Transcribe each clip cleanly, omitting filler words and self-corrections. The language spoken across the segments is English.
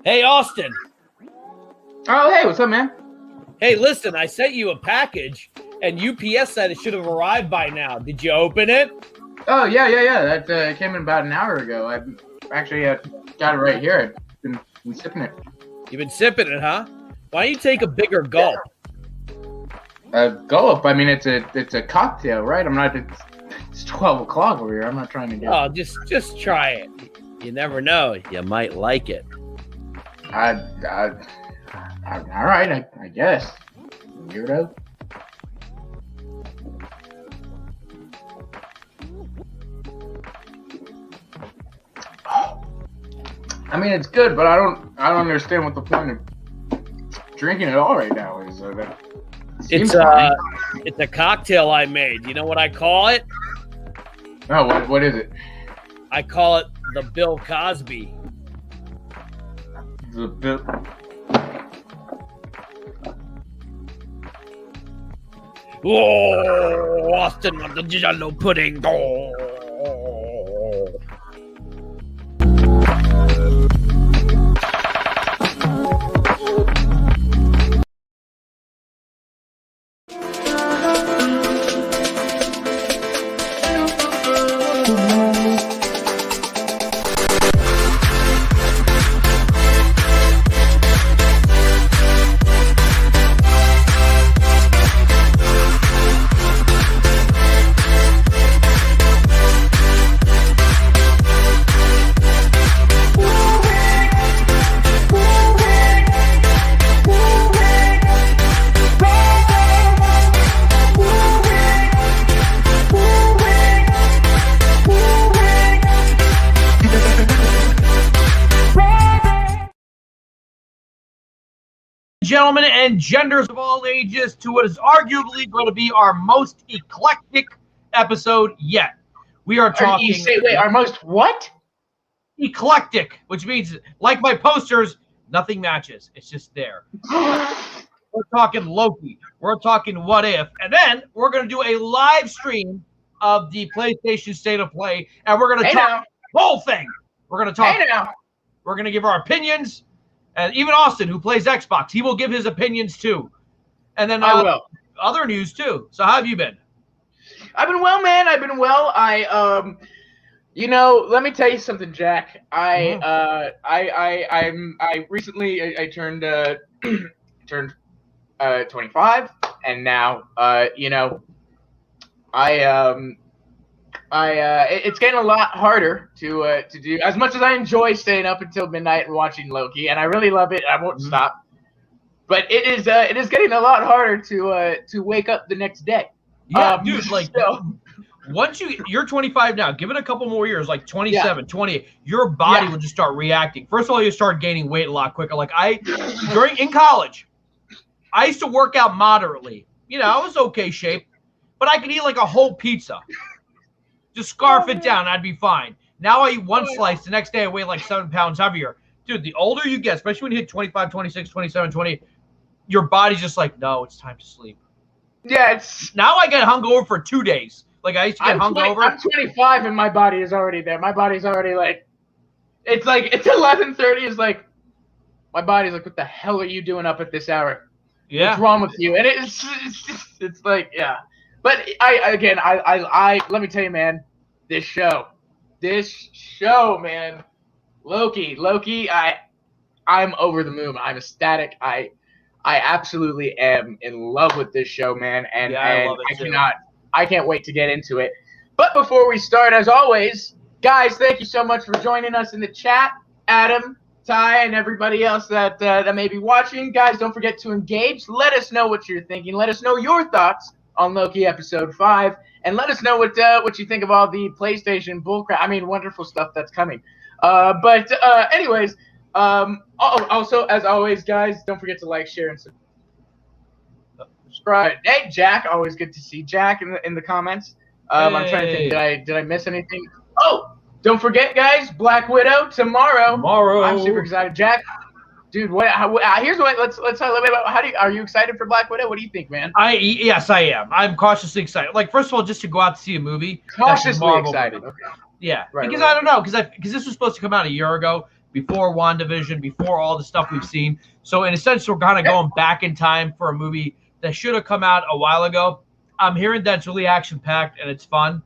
Hey, Austin. Oh, hey, what's up, man? Hey, listen, I sent you a package, and UPS said it should have arrived by now. Did you open it? Oh, yeah. That came in about an hour ago. I actually got it right here. I've been sipping it. You've been sipping it, huh? Why don't you take a bigger gulp? A gulp? I mean, it's a cocktail, right? It's 12 o'clock over here. I'm not trying to get... Oh, just try it. You never know. You might like it. All right, I guess. Weirdo. I mean, it's good, but I don't understand what the point of drinking it all right now is. It's a cocktail I made. You know what I call it? Oh, what is it? I call it the Bill Cosby. The Bill. Oh, Austin with the jello pudding. Oh. Gentlemen and genders of all ages, to what is arguably going to be our most eclectic episode yet. We are talking... our most what? Eclectic, which means, like my posters, nothing matches. It's just there. We're talking Loki. We're talking What If. And then we're going to do a live stream of the PlayStation State of Play, and we're going to talk the whole thing. We're going to talk... We're going to give our opinions. And even Austin, who plays Xbox, he will give his opinions too. And then I will. Other news too. So how have you been? I've been well, man. I've been well. Let me tell you something, Jack. I recently turned 25, and now it's getting a lot harder to do. As much as I enjoy staying up until midnight and watching Loki, and I really love it, I won't stop. But it is getting a lot harder to wake up the next day. Yeah, dude. Once you're 25 now, give it a couple more years, like 27, 28, your body will just start reacting. First of all, you start gaining weight a lot quicker. Like in college, I used to work out moderately. I was okay shape, but I could eat like a whole pizza. Just scarf it down, I'd be fine. Now I eat one slice, the next day I weigh like 7 pounds heavier. Dude, the older you get, especially when you hit 25, 26, 27, 20, your body's just like, no, it's time to sleep. Yeah, now I get hungover for 2 days. Like I used to get hungover. I'm 25 and my body is already there. My body's already it's 11:30. It's like, my body's like, what the hell are you doing up at this hour? Yeah. What's wrong with you? And it's like, yeah. But I let me tell you, man, this show, man, Loki, I'm over the moon. I'm ecstatic. I absolutely am in love with this show, man, and I love it too. I can't wait to get into it. But before we start, as always, guys, thank you so much for joining us in the chat, Adam, Ty, and everybody else that may be watching. Guys, don't forget to engage. Let us know what you're thinking. Let us know your thoughts on Loki episode 5, and let us know what you think of all the PlayStation bullcrap. I mean, wonderful stuff that's coming. Anyways, also, as always, guys, don't forget to like, share, and subscribe. Hey, Jack, always good to see Jack in the comments. I'm trying to think, did I miss anything? Oh, don't forget, guys, Black Widow tomorrow. I'm super excited. Jack, Dude, here's what. Let's talk a little bit about are you excited for Black Widow? What do you think, man? Yes, I am. I'm cautiously excited. Like, first of all, just to go out to see a movie. Cautiously excited. Okay. Yeah, because I don't know, because this was supposed to come out a year ago, before WandaVision, before all the stuff we've seen. So in a sense, we're kind of going back in time for a movie that should have come out a while ago. I'm hearing that it's really action-packed and it's fun.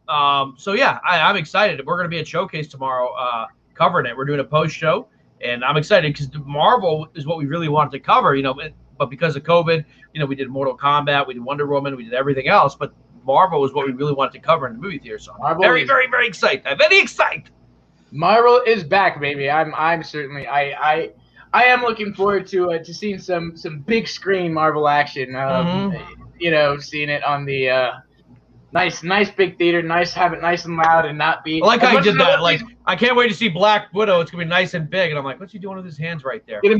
So yeah, I'm excited. We're going to be at Showcase tomorrow covering it. We're doing a post-show, and I'm excited because Marvel is what we really wanted to cover, but because of COVID, we did Mortal Kombat, we did Wonder Woman, we did everything else, but Marvel was what we really wanted to cover in the movie theater. So I'm very, very excited. I'm very excited. Marvel is back, baby. I'm certainly I am looking forward to seeing some big screen Marvel action. Seeing it on the nice big theater, have it nice and loud and not be. I like how you did that. Like, I can't wait to see Black Widow. It's gonna be nice and big, and I'm like, what's he doing with his hands right there? Get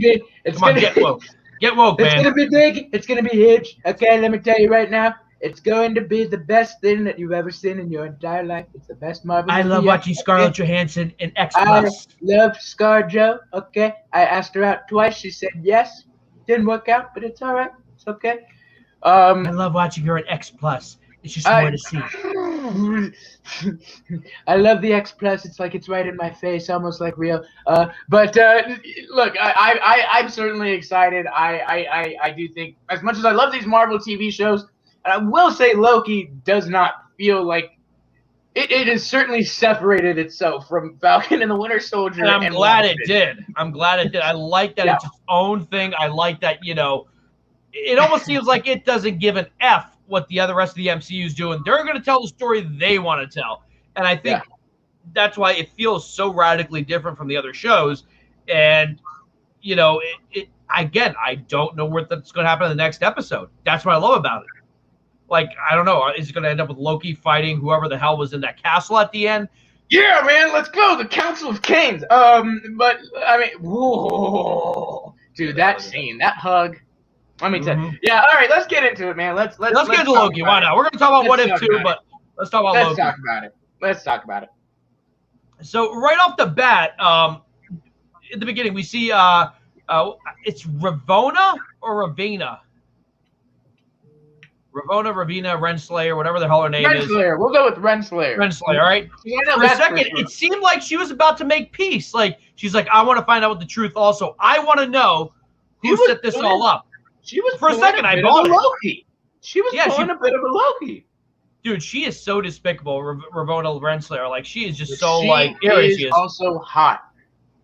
woke. Get woke, man. It's gonna be big. It's gonna be huge. Okay, let me tell you right now. It's going to be the best thing that you've ever seen in your entire life. It's the best Marvel movie. I love watching Scarlett Johansson in X+. I love ScarJo. Okay, I asked her out twice. She said yes. Didn't work out, but it's all right. It's okay. I love watching her in X+. It's just more to see. I love the X+. It's like it's right in my face, almost like real. But look, I'm certainly excited. I do think, as much as I love these Marvel TV shows, and I will say Loki does not feel like it has certainly separated itself from Falcon and the Winter Soldier. And I'm glad it did. I like that it's its own thing. I like that, it almost seems like it doesn't give an F what the rest of the MCU is doing. They're going to tell the story they want to tell. And I think that's why it feels so radically different from the other shows. And, again, I don't know what's going to happen in the next episode. That's what I love about it. Like, I don't know. Is it going to end up with Loki fighting whoever the hell was in that castle at the end? Yeah, man, let's go. The Council of Kings. But, I mean, whoa. Dude, that scene, that hug. Let me tell you. Yeah, all right, let's get into it, man. Let's get into Loki. Why not? We're going to talk about What If too, but let's talk about Loki. Let's talk about it. So, right off the bat, in the beginning, we see it's Ravonna or Ravina? Ravina, Renslayer, whatever the hell her name is. Renslayer. We'll go with Renslayer. Renslayer, all right? For a second, it seemed like she was about to make peace. Like, she's like, I want to find out what the truth also. I want to know who set this all up. She was for a second, I bought Loki. She was pulling a bit of a Loki. Dude, she is so despicable, Ravonna Renslayer. Like, she is just so, she is also hot.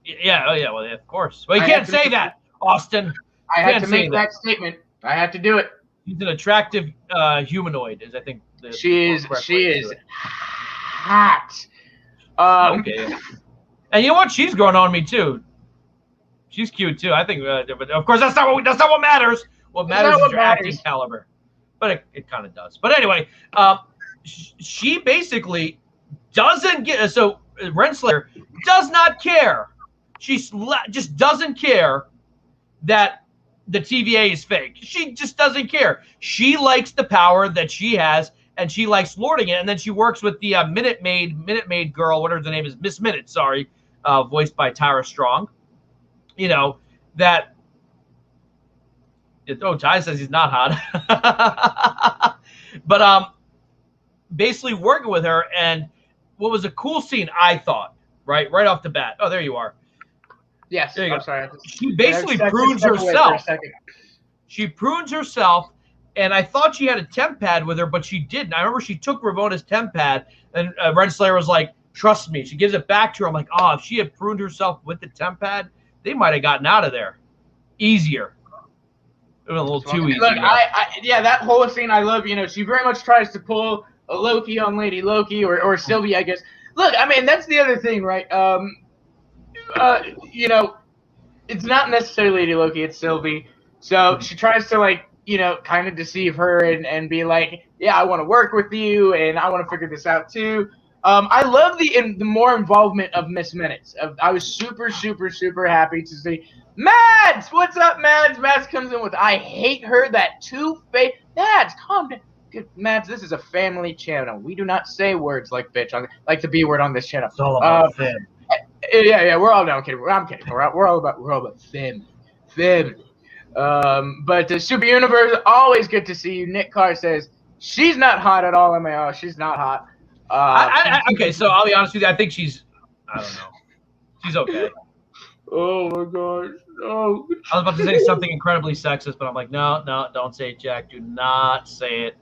Yeah, well, of course. Well, you can't say that, Austin. I had to make that statement. I had to do it. She's an attractive humanoid, is I think. She is hot. Okay. And you know what? She's growing on me too. She's cute too. I think, but of course, that's not what matters. What matters is your acting caliber. But it kind of does. But anyway, she basically doesn't get. So Renslayer does not care. She just doesn't care that the TVA is fake. She just doesn't care. She likes the power that she has, and she likes lording it. And then she works with the Minute Maid girl, whatever the name is, Miss Minute, sorry, voiced by Tyra Strong. That. Oh, Ty says he's not hot. But basically working with her, and what was a cool scene, I thought, right off the bat. Oh, there you are. Yes, I'm sorry. She basically prunes herself. She prunes herself, and I thought she had a temp pad with her, but she didn't. I remember she took Ravonna's temp pad, and Renslayer was like, trust me. She gives it back to her. I'm like, if she had pruned herself with the temp pad, they might have gotten out of there easier. It was a little too easy. Look, that whole scene I love. She very much tries to pull a Loki on Lady Loki or Sylvie, I guess. Look, I mean, that's the other thing, right? It's not necessarily Lady Loki, it's Sylvie. So she tries to kind of deceive her and be like, yeah, I want to work with you and I want to figure this out too. I love the more involvement of Miss Minutes. I was super, super, super happy to see Mads. What's up, Mads? Mads comes in with, I hate her, that two-faced. Mads, calm down. Mads, this is a family channel. We do not say words like bitch, like the B word on this channel. It's all about fam. Yeah. We're all I'm kidding. I'm kidding. We're all about family. But Super Universe, always good to see you. Nick Carr says she's not hot at all. MAO, she's not hot. Okay, so I'll be honest with you. I think she's, I don't know, she's okay. Oh my gosh. Oh. I was about to say something incredibly sexist, but I'm like, no, don't say it, Jack. Do not say it.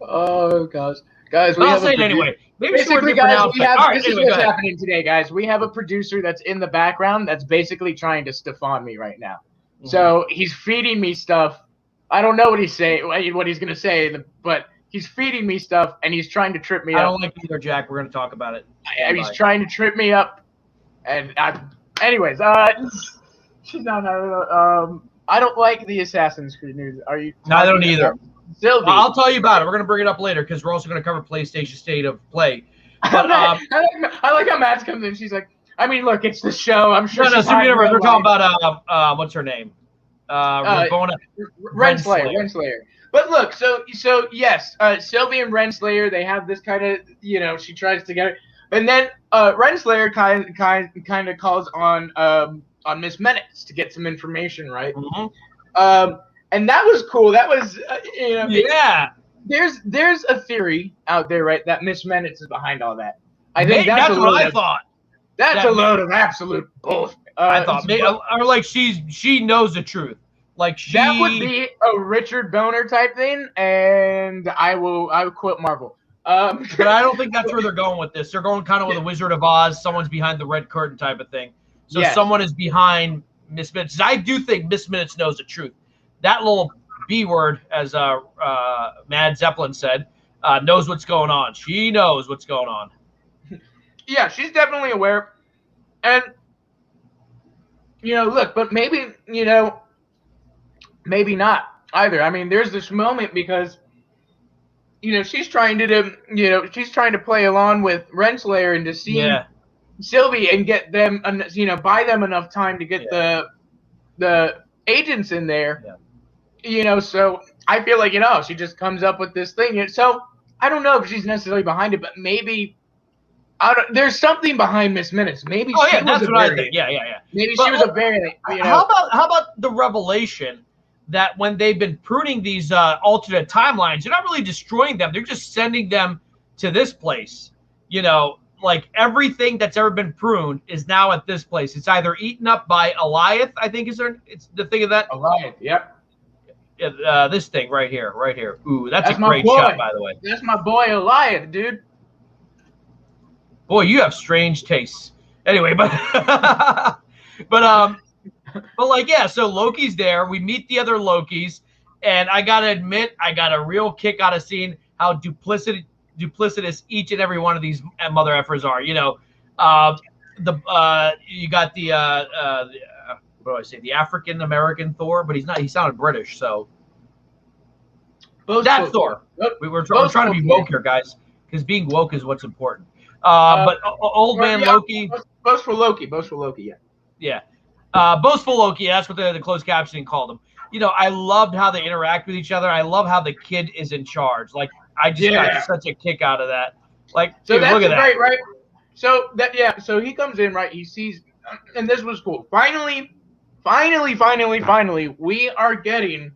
Oh gosh, guys, I'll say it anyway. Maybe basically, guys, this is what's ahead. happening today, guys. We have a producer that's in the background that's basically trying to Stefan me right now. Mm-hmm. So he's feeding me stuff. I don't know what he's saying, what he's gonna say, but he's feeding me stuff and he's trying to trip me up. I don't like either, Jack. We're gonna talk about it. He's trying to trip me up, and anyways, she's not. I don't like the Assassin's Creed news. Are you? No, I don't either. Sylvie. I'll tell you about it. We're going to bring it up later because we're also going to cover PlayStation State of Play. But, I like how Matt comes in. She's like, I mean, look, it's the show. I'm sure. No, Super Universe. We're talking about what's her name? Renslayer. But look, so yes, Sylvie and Renslayer, they have this kind of, she tries to get it, and then Renslayer kind of calls on Miss Menace to get some information, right? Mm-hmm. And that was cool. That was, yeah. There's a theory out there, right, that Miss Menace is behind all that. I think that's what I thought. That's a load of absolute bullshit. I thought, or like she knows the truth. Like that would be a Richard Boner type thing, and I would quit Marvel. But I don't think that's where they're going with this. They're going kind of with a Wizard of Oz. Someone's behind the red curtain type of thing. So someone is behind Miss Minutes. I do think Miss Minutes knows the truth. That little B word, as Mad Zeppelin said, knows what's going on. She knows what's going on. Yeah, she's definitely aware. And, look, but maybe, maybe not either. I mean, there's this moment because, she's trying to she's trying to play along with Renslayer and to see Sylvie and get them, buy them enough time to get the agents in there. Yeah. So I feel like, she just comes up with this thing. So I don't know if she's necessarily behind it, but maybe there's something behind Miss Minutes. Maybe she was that's what I think. Yeah. Maybe she was a variant. How about the revelation that when they've been pruning these alternate timelines, they're not really destroying them. They're just sending them to this place. Like everything that's ever been pruned is now at this place. It's either eaten up by Eliath, I think it's the thing of that. Eliath, yep. This thing right here. Ooh, that's a great shot, by the way. That's my boy Eliath, dude. Boy, you have strange tastes. Anyway, but so Loki's there. We meet the other Lokis, and I gotta admit, I got a real kick out of seeing how duplicitous each and every one of these mother effers are. You got the what do I say? The African American Thor, but he's not. He sounded British, so that's Thor. We're trying to be woke here, guys, because being woke is what's important. But old man Loki. Boastful Loki. Yeah. Boastful Loki. That's what the closed captioning called him. I loved how they interact with each other. I love how the kid is in charge. Like I just got such a kick out of that. Like, so dude, look at that. Right. So So he comes in, right? He sees, and this was cool. Finally, we are getting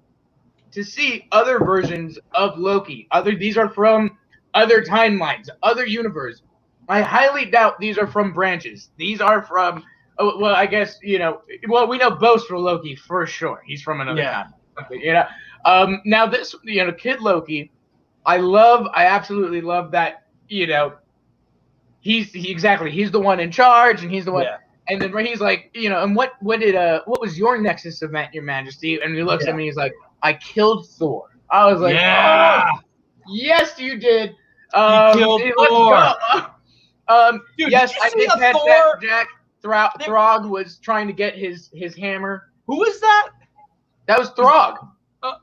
to see other versions of Loki. These are from other timelines, other universe. I highly doubt these are from branches. These are from, I guess, we know Boastful Loki for sure. He's from another time. Now this, Kid Loki, I absolutely love that, he's the one in charge and he's the one. Yeah. And then he's like, and what was your Nexus event, Your Majesty? And he looks at me, he's like, I killed Thor. I was like, oh, yes, you did. You killed Thor. Dude, yes, I did catch that, Jack. Throg was trying to get his hammer. Who is that? That was Throg.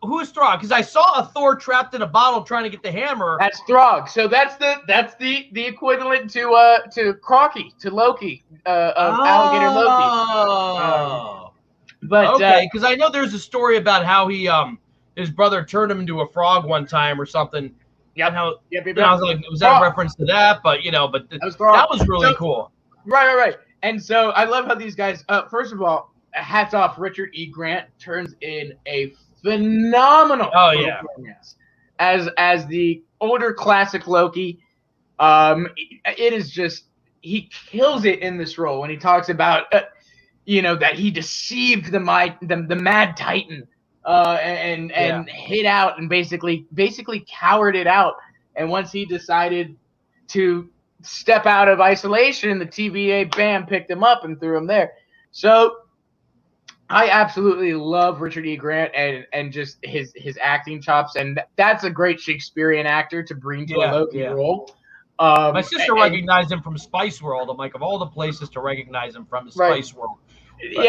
Who is Throg? Because I saw a Thor trapped in a bottle trying to get the hammer. That's Throg. So that's the equivalent to Crocky, to Loki, of Alligator Loki. But okay, because I know there's a story about how he his brother turned him into a frog one time or something. Yeah, I was like, was that a reference to that? But that was really cool. Right. And so I love how these guys. First of all, hats off. Richard E. Grant turns in a phenomenal performance as the older classic Loki. It is just he kills it in this role when he talks about that he deceived the Mad Titan and hid out and basically cowered it out. And once he decided to step out of isolation, the TVA bam picked him up and threw him there. So I absolutely love Richard E. Grant and just his acting chops, and that's a great Shakespearean actor to bring to a Loki role. My sister recognized him from Spice World. I'm like, of all the places to recognize him from, Spice World. But,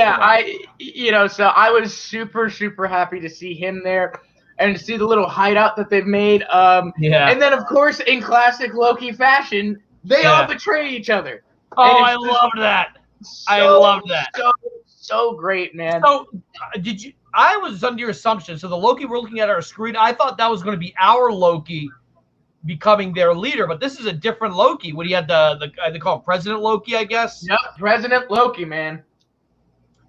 so I was super, super happy to see him there and to see the little hideout that they've made. And then, of course, in classic Loki fashion, they all betray each other. Oh, I loved that. I loved that. So great, man. So, I was under your assumption. So the Loki we're looking at our screen, I thought that was going to be our Loki becoming their leader, but this is a different Loki. What he had they call him President Loki, I guess. Yep, President Loki, man.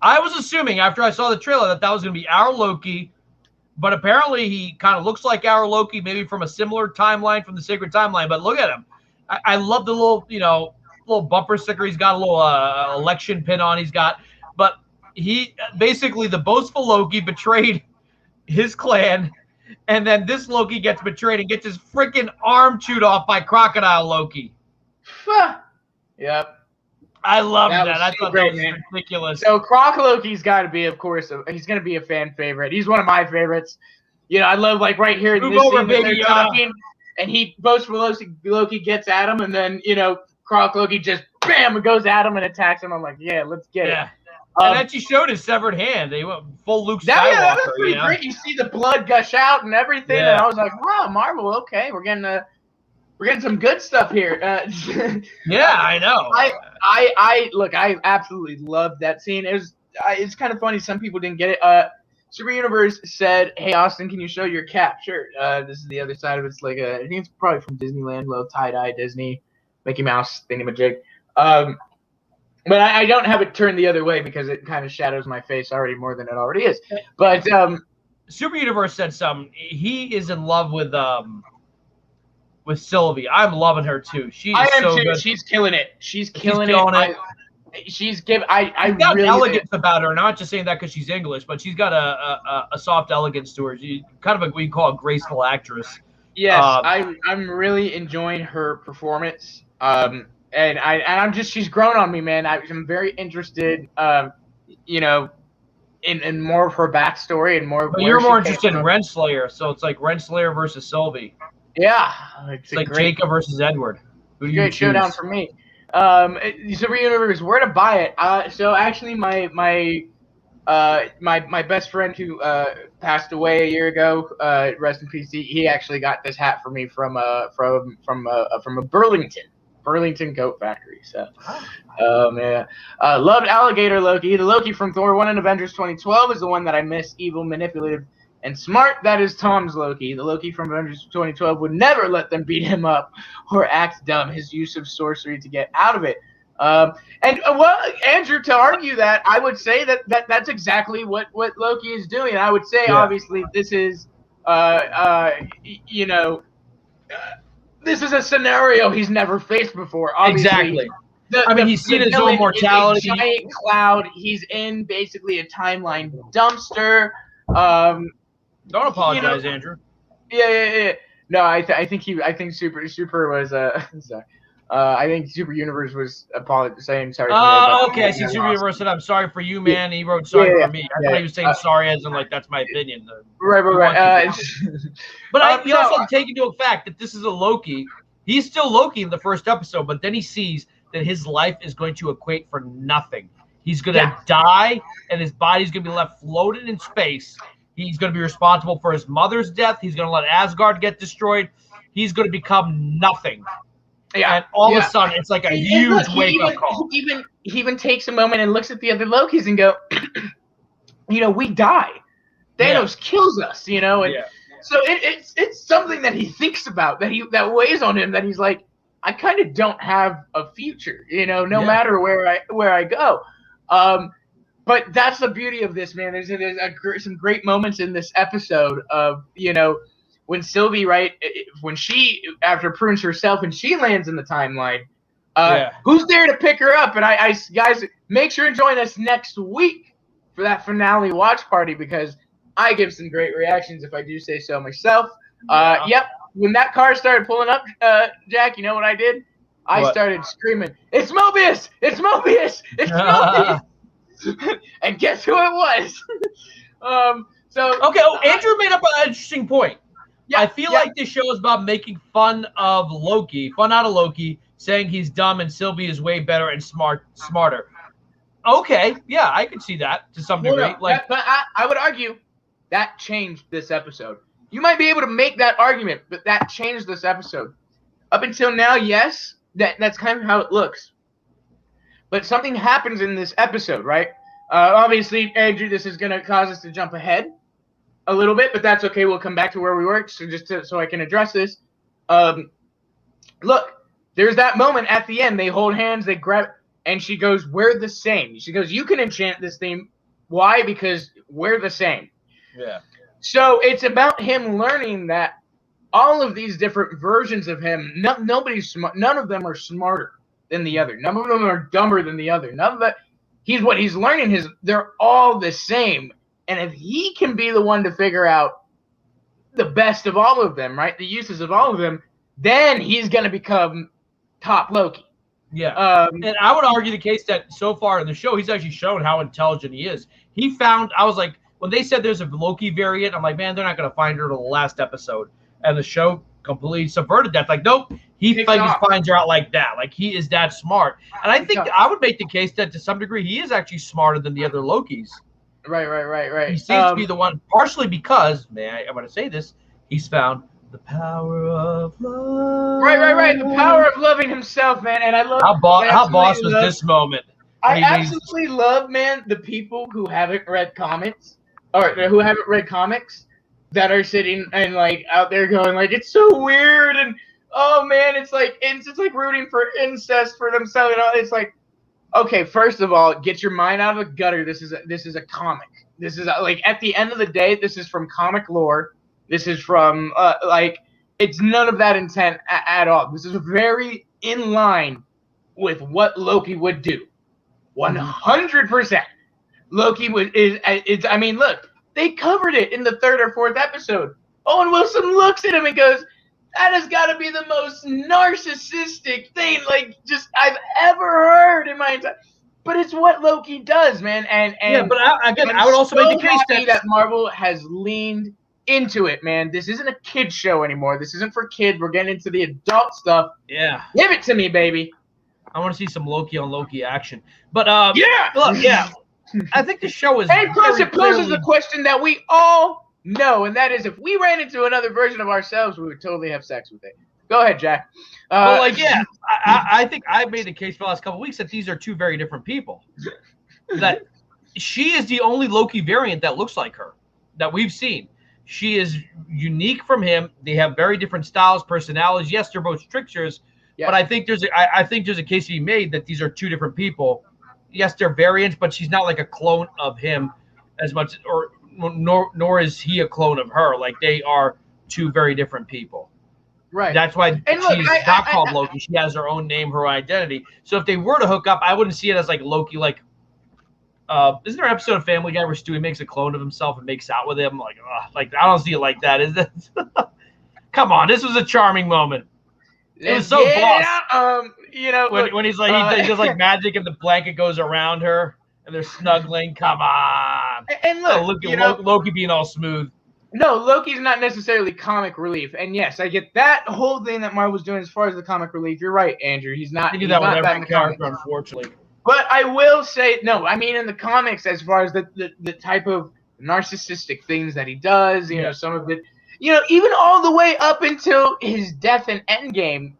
I was assuming after I saw the trailer that was going to be our Loki, but apparently he kind of looks like our Loki, maybe from a similar timeline from the Sacred Timeline. But look at him. I love the little bumper sticker he's got, a little election pin on he's got. But he basically, the boastful Loki betrayed his clan. And then this Loki gets betrayed and gets his freaking arm chewed off by Crocodile Loki. Yep. I love that. I thought that was ridiculous. So Croc Loki's got to be, of course, he's going to be a fan favorite. He's one of my favorites. I love right here in this scene they're talking, and he boastful Loki gets at him, and then Croc Loki just bam goes at him and attacks him. I'm like, yeah, let's get it. And then she showed his severed hand. He went full Luke Skywalker. That was pretty great. You see the blood gush out and everything, and I was like, wow, Marvel, okay, we're getting some good stuff here. I know. I absolutely loved that scene. It's kind of funny. Some people didn't get it. Super Universe said, "Hey Austin, can you show your cap?" Sure. This is the other side of it. It's like I think it's probably from Disneyland, little tie-dye Disney Mickey Mouse thingamajig. But I don't have it turned the other way because it kind of shadows my face already more than it already is. But Super Universe said something. He is in love with Sylvie. I'm loving her too. I am so too. good. She's killing it. She's killing it. She's got really elegance about her. Not just saying that because she's English, but she's got a soft elegance to her. She's kind of what you call a graceful actress. Yes, I'm really enjoying her performance. And she's grown on me, man. I'm very interested, in more of her backstory and more. But you're more interested in Renslayer, so it's like Renslayer versus Sylvie. Yeah, it's like Jacob versus Edward. Who do you choose? Showdown for me. Super Universe, where to buy it? So actually, my best friend who passed away a year ago, rest in peace. He actually got this hat for me from a Burlington Goat Factory. So, loved Alligator Loki. The Loki from Thor 1 and Avengers 2012 is the one that I miss. Evil, manipulative, and smart. That is Tom's Loki. The Loki from Avengers 2012 would never let them beat him up or act dumb. His use of sorcery to get out of it. Andrew, to argue that, I would say that's exactly what Loki is doing. I would say, obviously, this is, this is a scenario he's never faced before. Obviously. Exactly. He's seen his own mortality. A giant cloud. He's in basically a timeline dumpster. Don't apologize, Andrew. Yeah. No, I think Super was sorry. I think Super Universe was saying sorry. Okay. I see Super Universe said, "I'm sorry for you, man." He wrote sorry for me. I thought he was saying sorry as in like that's my opinion. Right. But you also take into effect that this is a Loki. He's still Loki in the first episode, but then he sees that his life is going to equate for nothing. He's going to die, and his body's going to be left floating in space. He's going to be responsible for his mother's death. He's going to let Asgard get destroyed. He's going to become nothing. Yeah, and all of a sudden, it's like a huge wake-up call. He even takes a moment and looks at the other Lokis and go, we die. Thanos kills us, and so it's something that he thinks about, that weighs on him, that he's like, I kind of don't have a future, no matter where I go. But that's the beauty of this, man. There's some great moments in this episode of, when Sylvie, right, when she, after prunes herself and she lands in the timeline, who's there to pick her up? And I guys, make sure to join us next week for that finale watch party, because I give some great reactions if I do say so myself. Yep. When that car started pulling up, Jack, you know what I did? I started screaming, "It's Mobius! It's Mobius! It's Mobius!" And guess who it was? Andrew made up an interesting point. Yeah, I feel like this show is about making fun out of Loki, saying he's dumb and Sylvie is way better and smarter. Okay, yeah, I could see that to some degree. No, but I would argue that changed this episode. You might be able to make that argument, but that changed this episode. Up until now, yes, that's kind of how it looks. But something happens in this episode, right? Obviously, Andrew, this is going to cause us to jump ahead a little bit, but that's okay. We'll come back to where we were, so I can address this. Look, there's that moment at the end. They hold hands, they grab, and she goes, "We're the same." She goes, "You can enchant this thing." Why? Because we're the same. Yeah. So it's about him learning that all of these different versions of him, nobody's smart. None of them are smarter than the other. None of them are dumber than the other. None of that. What he's learning is they're all the same. And if he can be the one to figure out the best of all of them, right, the uses of all of them, then he's going to become top Loki. Yeah. And I would argue the case that so far in the show, he's actually shown how intelligent he is. I was like, when they said there's a Loki variant, I'm like, man, they're not going to find her till the last episode. And the show completely subverted that. Like, nope, he just finds her out like that. Like, he is that smart. And I think I would make the case that to some degree he is actually smarter than the other Lokis. Right. He seems to be the one, partially because, I'm going to say this, he's found the power of love. Right. The power of loving himself, man. And I love how boss was this moment. I absolutely love, man, the people who haven't read comics that are sitting and like out there going like, it's so weird, and oh man, it's like rooting for incest for themselves. It's like, okay, first of all, get your mind out of the gutter. This is a comic. This is like, at the end of the day, this is from comic lore. This is from it's none of that intent at all. This is very in line with what Loki would do. 100%. Loki I mean, look, they covered it in the 3rd or 4th episode. Owen Wilson looks at him and goes, "That has got to be the most narcissistic thing I've ever heard in my entire." But it's what Loki does, man. And but I would also make the case that Marvel has leaned into it, man. This isn't a kid show anymore. This isn't for kids. We're getting into the adult stuff. Yeah, give it to me, baby. I want to see some Loki on Loki action. But look, I think the show is. And plus, it poses a question that we all know, and that is, if we ran into another version of ourselves, we would totally have sex with it. Go ahead, Jack. I think I made the case for the last couple of weeks that these are two very different people. That she is the only Loki variant that looks like her that we've seen. She is unique from him. They have very different styles, personalities. Yes, they're both tricksters, but I think there's a case to be made that these are two different people. Yes, they're variants, but she's not like a clone of him as much, nor is he a clone of her. Like, they are two very different people. Right. That's why she's not called Loki. She has her own name, her identity. So if they were to hook up, I wouldn't see it as like Loki. Like, isn't there an episode of Family Guy where Stewie makes a clone of himself and makes out with him? Like I don't see it like that. Is it? Come on, this was a charming moment. It was so boss. When he's like, he does like magic and the blanket goes around her and they're snuggling. Come on. And look, Loki being all smooth. No, Loki's not necessarily comic relief. And yes, I get that whole thing that Marvel's doing as far as the comic relief. You're right, Andrew. He's not. They do that with every character, unfortunately. But I will say, no, I mean in the comics, as far as the type of narcissistic things that he does, some of it, even all the way up until his death in Endgame,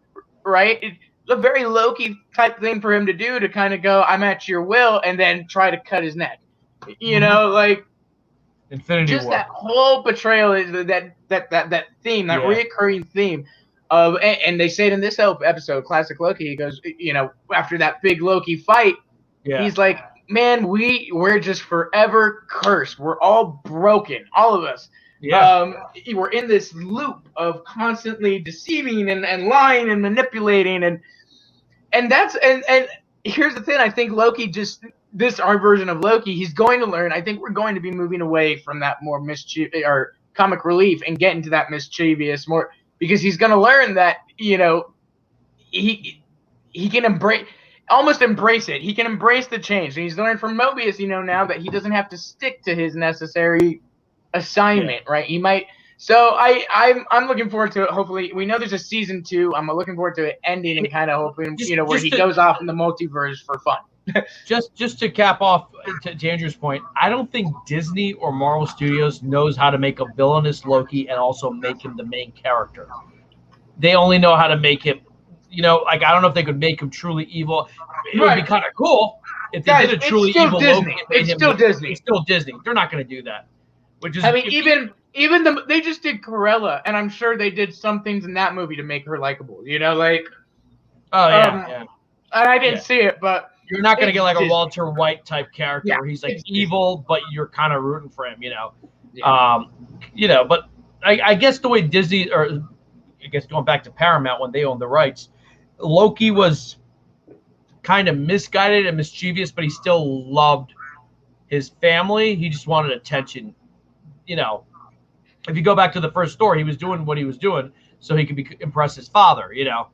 right? It's a very Loki type thing for him to do, to kind of go, "I'm at your will," and then try to cut his neck. Like Infinity just War. That whole portrayal is that theme, that reoccurring theme And they say it in this episode, Classic Loki. He goes, after that big Loki fight, he's like, man, we're just forever cursed. We're all broken, all of us. Yeah. We're in this loop of constantly deceiving and lying and manipulating, and here's the thing. I think Loki our version of Loki, he's going to learn. I think we're going to be moving away from that more mischievous or comic relief and get into that mischievous more, because he's going to learn that, he can almost embrace it. He can embrace the change. And he's learned from Mobius, now that he doesn't have to stick to his necessary assignment, right? He might. So I'm looking forward to it. Hopefully, we know there's a season 2. I'm looking forward to it ending and kind of hoping, where he goes off in the multiverse for fun. just to cap off to Andrew's point, I don't think Disney or Marvel Studios knows how to make a villainous Loki and also make him the main character. They only know how to make him, I don't know if they could make him truly evil. It would be kind of cool if they did a truly evil Disney. Loki. It's still Disney. It's still Disney. They're not going to do that. Which is, they just did Cruella, and I'm sure they did some things in that movie to make her likable. Oh yeah. And I didn't see it, but you're not going to get like a Walter White type character where he's like evil, but you're kind of rooting for him, But I guess the way Disney, or I guess going back to Paramount when they owned the rights, Loki was kind of misguided and mischievous, but he still loved his family. He just wanted attention. If you go back to the first story, he was doing what he was doing so he could impress his father. Yeah.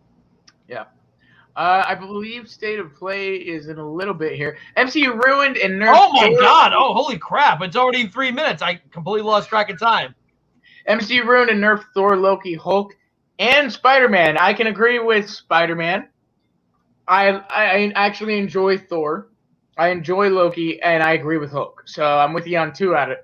I believe State of Play is in a little bit here. MCU ruined and nerfed. Oh my God! Oh, holy crap! It's already 3 minutes. I completely lost track of time. MCU ruined and nerfed Thor, Loki, Hulk, and Spider-Man. I can agree with Spider-Man. I actually enjoy Thor. I enjoy Loki, and I agree with Hulk. So I'm with you on 2 out of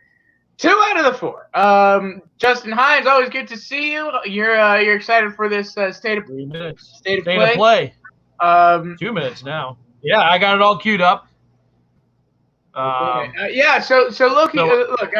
the 4. Justin Hines, always good to see you. You're excited for this state of 3 minutes. State of play. 2 minutes now. Yeah, I got it all queued up. So Loki. Look,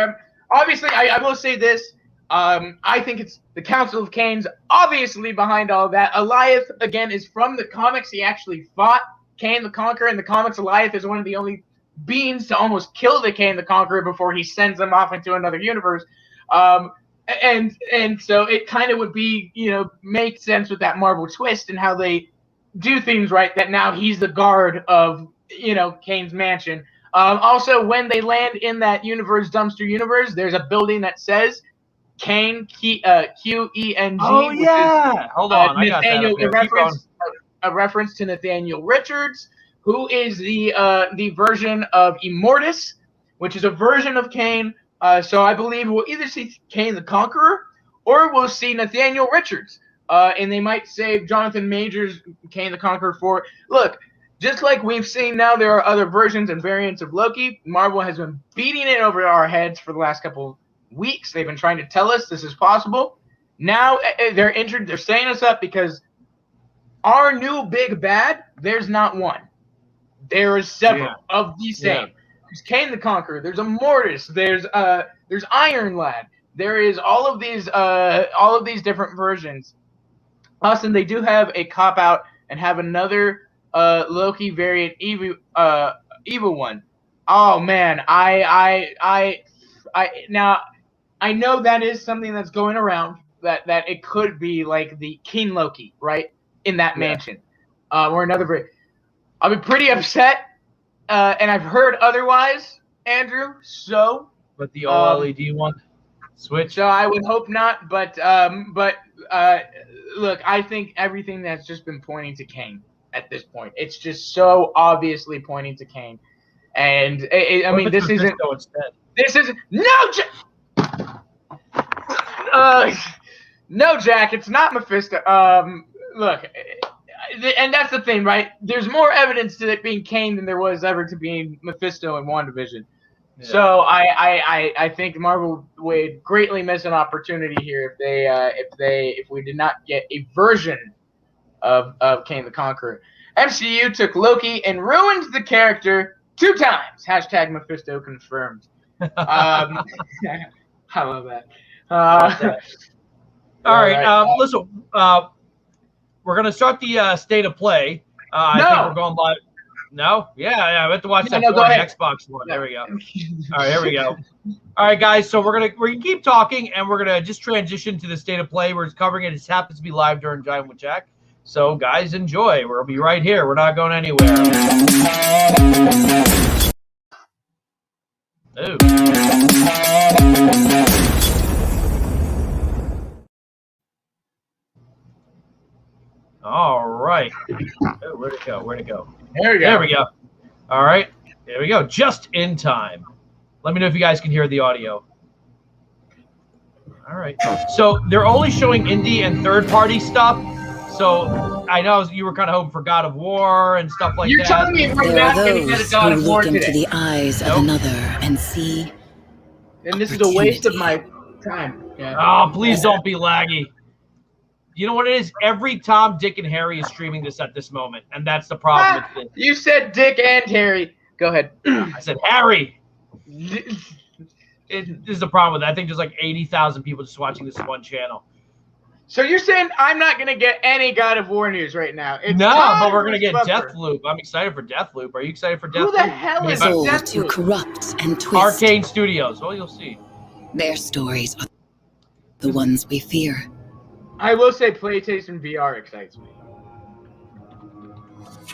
obviously, I will say this. I think it's the Council of Kane's obviously behind all of that. Alioth, again, is from the comics. He actually fought Kane the Conqueror in the comics. Alioth is one of the only beings to almost kill the Kane the Conqueror before he sends them off into another universe. And so it kind of would be, make sense with that Marvel twist and how they do things right, that now he's the guard of, Kane's mansion. Also, when they land in that dumpster universe, there's a building that says Kane, Q-E-N-G. Oh, yeah. Hold on. I got that. A reference to Nathaniel Richards, who is the version of Immortus, which is a version of Kane. So I believe we'll either see Kane the Conqueror or we'll see Nathaniel Richards. And they might save Jonathan Majors, Kane the Conqueror, for. Look, just like we've seen now, there are other versions and variants of Loki. Marvel has been beating it over our heads for the last couple of weeks. They've been trying to tell us this is possible. Now they're staying us up because our new big bad, there's not one. There is several of the same. Yeah. There's Kane the Conqueror. There's Immortus. There's Iron Lad. There is all of these different versions. Austin, they do have a cop out and have another Loki variant evil one. Oh man, I know that is something that's going around that it could be like the King Loki, right, in that mansion, or another variant. I'll be pretty upset, and I've heard otherwise, Andrew. So, but the OLED one switch. So I would hope not, but look, I think everything that's just been pointing to Kane at this point. It's just so obviously pointing to Kane, and I mean, this isn't. This isn't no, Jack. It's not Mephisto. Look. And that's the thing, right? There's more evidence to it being Kane than there was ever to being Mephisto in WandaVision. Yeah. So I think Marvel would greatly miss an opportunity here if we did not get a version of Kane the Conqueror. MCU took Loki and ruined the character 2 times. # Mephisto confirmed. I love that. All right. Listen. we're gonna start the state of play. I think we're going live. No, yeah, I have to watch that go ahead. Xbox one. There we go. All right, here we go. All right, guys. So we're gonna keep talking, and we're gonna just transition to the state of play. We're covering it. It happens to be live during Jivin With Jack. So guys, enjoy. We'll be right here. We're not going anywhere. Ooh. All right. Oh, where'd it go? Where'd it go? There we go. There we go. All right. There we go. Just in time. Let me know if you guys can hear the audio. All right. So they're only showing indie and third-party stuff. So I know you were kind of hoping for God of War and stuff like that. You're telling me we're not going to get a God of War today? Look into the eyes of another and see. And this is a waste of my time. Yeah. Oh, please don't be laggy. You know what it is? Every Tom, Dick, and Harry is streaming this at this moment, and that's the problem with this. You said Dick and Harry. Go ahead. I said Harry. This is the problem with it. I think there's like 80,000 people just watching this one channel. So you're saying I'm not going to get any God of War news right now? No, but we're going to get DeathLoop. I'm excited for DeathLoop. Are you excited for DeathLoop? Who the hell is DeathLoop? To corrupt and twist. Arkane Studios. Well, you'll see. Their stories are the ones we fear. I will say PlayStation VR excites me.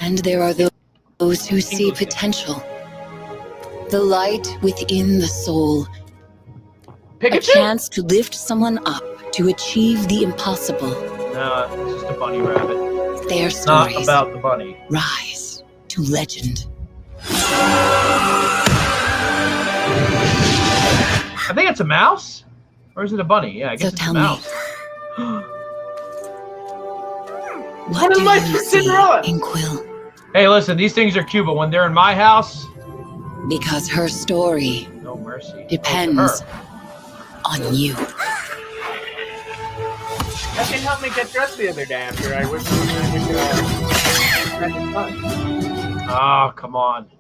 And there are those who see potential. The light within the soul. Pikachu? A chance to lift someone up, to achieve the impossible. No, it's just a bunny rabbit. Their It's not stories about the bunny. rise to legend. I think it's a mouse. Or is it a bunny? Yeah, I guess So it's tell a mouse. What do am I you for see Cinderella? in Quill? Hey, listen, these things are cute, but when they're in my house, Because her story no mercy. depends Her. on you. That didn't help me get dressed the other day after I went to Oh, come on.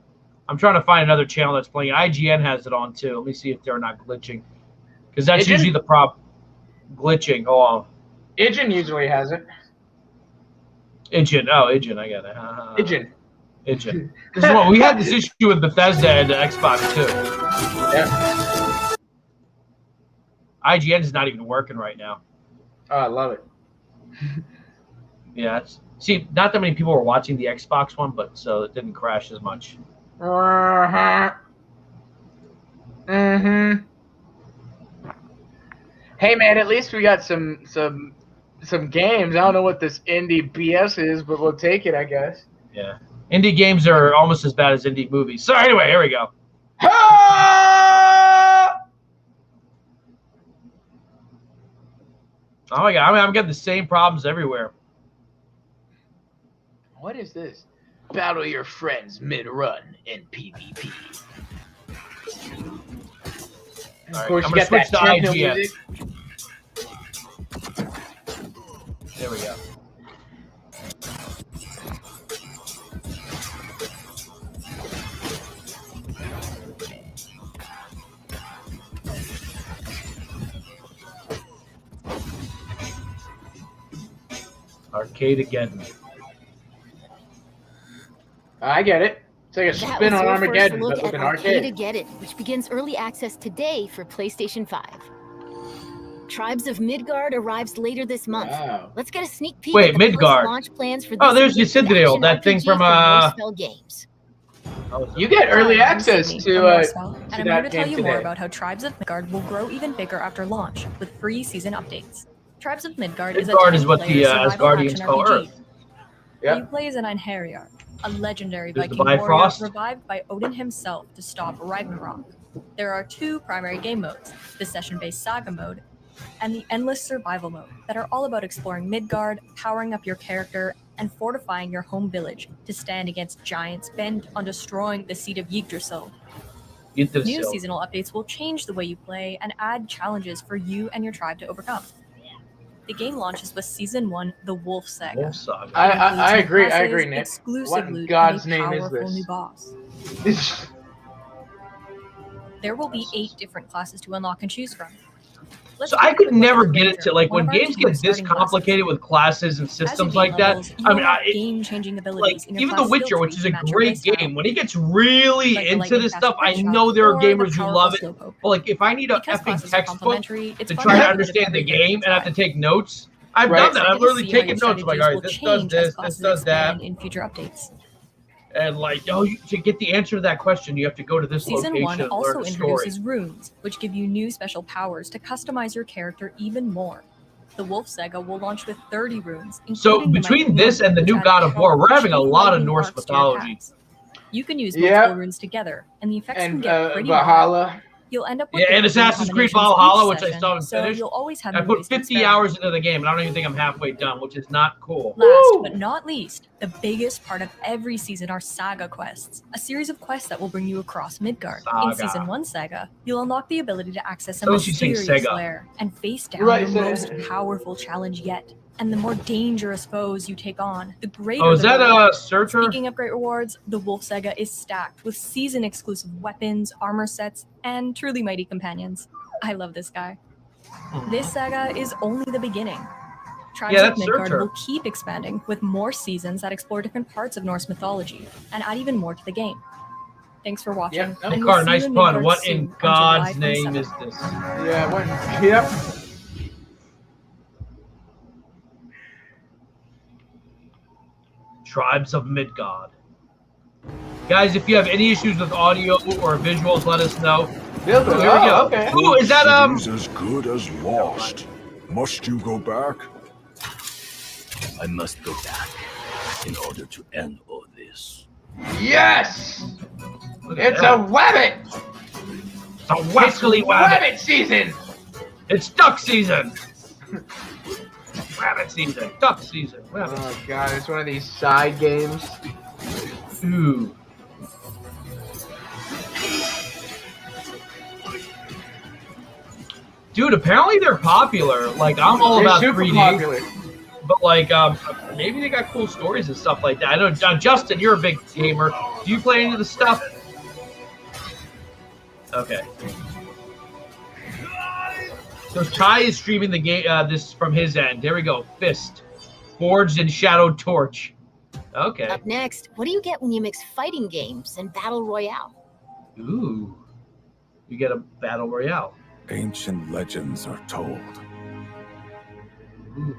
I'm trying to find another channel that's playing. IGN has it on, too. Let me see if they're not glitching. Because that's usually the problem. Glitching. Hold on. Ijin usually has it. Ijin. Oh, Ijin. I got it. Ijin. This is what we had this issue with Bethesda and the Xbox, too. Yeah. IGN is not even working right now. Oh, I love it. Yeah. See, not that many people were watching the Xbox one, but so it didn't crash as much. Hey man, at least we got some games. I don't know what this indie BS is, but we'll take it, I guess. Yeah. Indie games are almost as bad as indie movies. So anyway, here we go. Oh my god, I'm getting the same problems everywhere. What is this? Battle your friends mid-run in PvP. Of course, you I'm got that to techno IGN. music. There we go. Arcade again. I get it. It's like a spin on Armageddon, but with an arcade. Arcade, which begins early access today for PlayStation 5. Tribes of Midgard arrives later this month. Wow. Let's get a sneak peek Wait, at the Midgard. launch plans for Oh, this there's Ysidril, that thing from Games. You get early access to and I'm here that to tell game you more today. about how Tribes of Midgard will grow even bigger after launch with free season updates. Tribes of Midgard is a Midgard is what ten-player the survival Asgardians action call RPG. Earth. Yeah. You play as an Einherjar, a legendary There's the Viking warrior Bifrost. revived by Odin himself to stop Ragnarok. There are two primary game modes, the session-based Saga mode and the endless survival mode, that are all about exploring Midgard, powering up your character, and fortifying your home village to stand against giants bent on destroying the seat of Yggdrasil. New seasonal updates will change the way you play and add challenges for you and your tribe to overcome. The game launches with Season 1, The Wolf Saga. Wolf Saga. I agree, Nick. Exclusive What in loot God's and a name is powerful this? new boss. There will be 8 different classes to unlock and choose from. So I could never get it to, like, when games get this complicated with classes and systems like that. I mean, game-changing abilities like, even The Witcher, which is a great game, when it gets really into this stuff, I know there are gamers who love it. But, like, if I need a effing textbook to try to understand the game and I have to take notes, I've done that. I've literally taken notes. I'm like, all right, this does this, this does that. In future updates. And like, to get the answer to that question, you have to go to this location and learn Season 1 also the story. introduces runes, which give you new special powers to customize your character even more. The Wolf Saga will launch with 30 runes. So between this and the new God of War, we're having a lot of Norse mythology. You can use multiple runes together, and the effects can get pretty Valhalla. You'll end up with and Assassin's Creed Valhalla, which I still haven't so finished. you'll always have I put 50 hours into the game, and I don't even think I'm halfway done, which is not cool. Last but not least, the biggest part of every season are Saga Quests, a series of quests that will bring you across Midgard. In Season 1 Saga, you'll unlock the ability to access a mysterious lair and face down your most powerful challenge yet. And the more dangerous foes you take on, the greater. Oh, is that a Surtur? Speaking of great rewards, the Wolf Saga is stacked with season-exclusive weapons, armor sets, and truly mighty companions. I love this guy. This saga is only the beginning. Tribes of Midgard will keep expanding with more seasons that explore different parts of Norse mythology and add even more to the game. Thanks for watching. Car, nice pun. What in God's name is this? Yep. Tribes of Midgard. Guys, if you have any issues with audio or visuals, let us know. Here we go. Okay. Ooh, is that as good as lost. Must you go back? I must go back in order to end all this. Yes! It's a wabbit! It's a wascally wabbit! Wabbit season! It's duck season! Rabbit season, duck season. Rabbit. Oh god, it's one of these side games. Ooh. Dude, apparently they're popular. Like, I'm all about 3D. Popular. But like, maybe they got cool stories and stuff like that. I know, Justin, you're a big gamer. Do you play any of the stuff? Okay. So Ty is streaming the game. This from his end. There we go. Fist, Forged and Shadowed Torch. Okay. Up next, what do you get when you mix fighting games and battle royale? Ooh, you get a battle royale. Ancient legends are told. Ooh.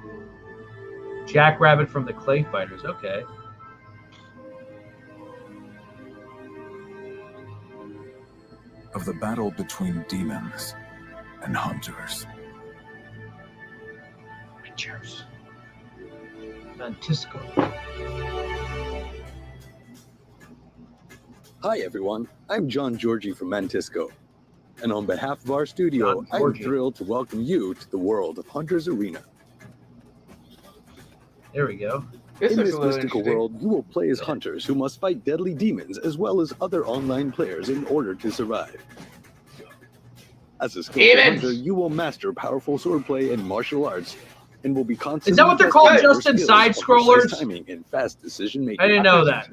Jackrabbit from the Clay Fighters. Okay. Of the battle between demons and hunters. Rangers. Mantisco. Hi everyone, I'm John Georgie from Mantisco. And on behalf of our studio, I'm thrilled to welcome you to the world of Hunter's Arena. There we go. In this mystical world, you will play as hunters who must fight deadly demons as well as other online players in order to survive. As a skillful hunter, you will master powerful swordplay and martial arts, and will be constantly. Is that what they're called, Justin? Side scrollers? Timing and fast decision making. I didn't know that.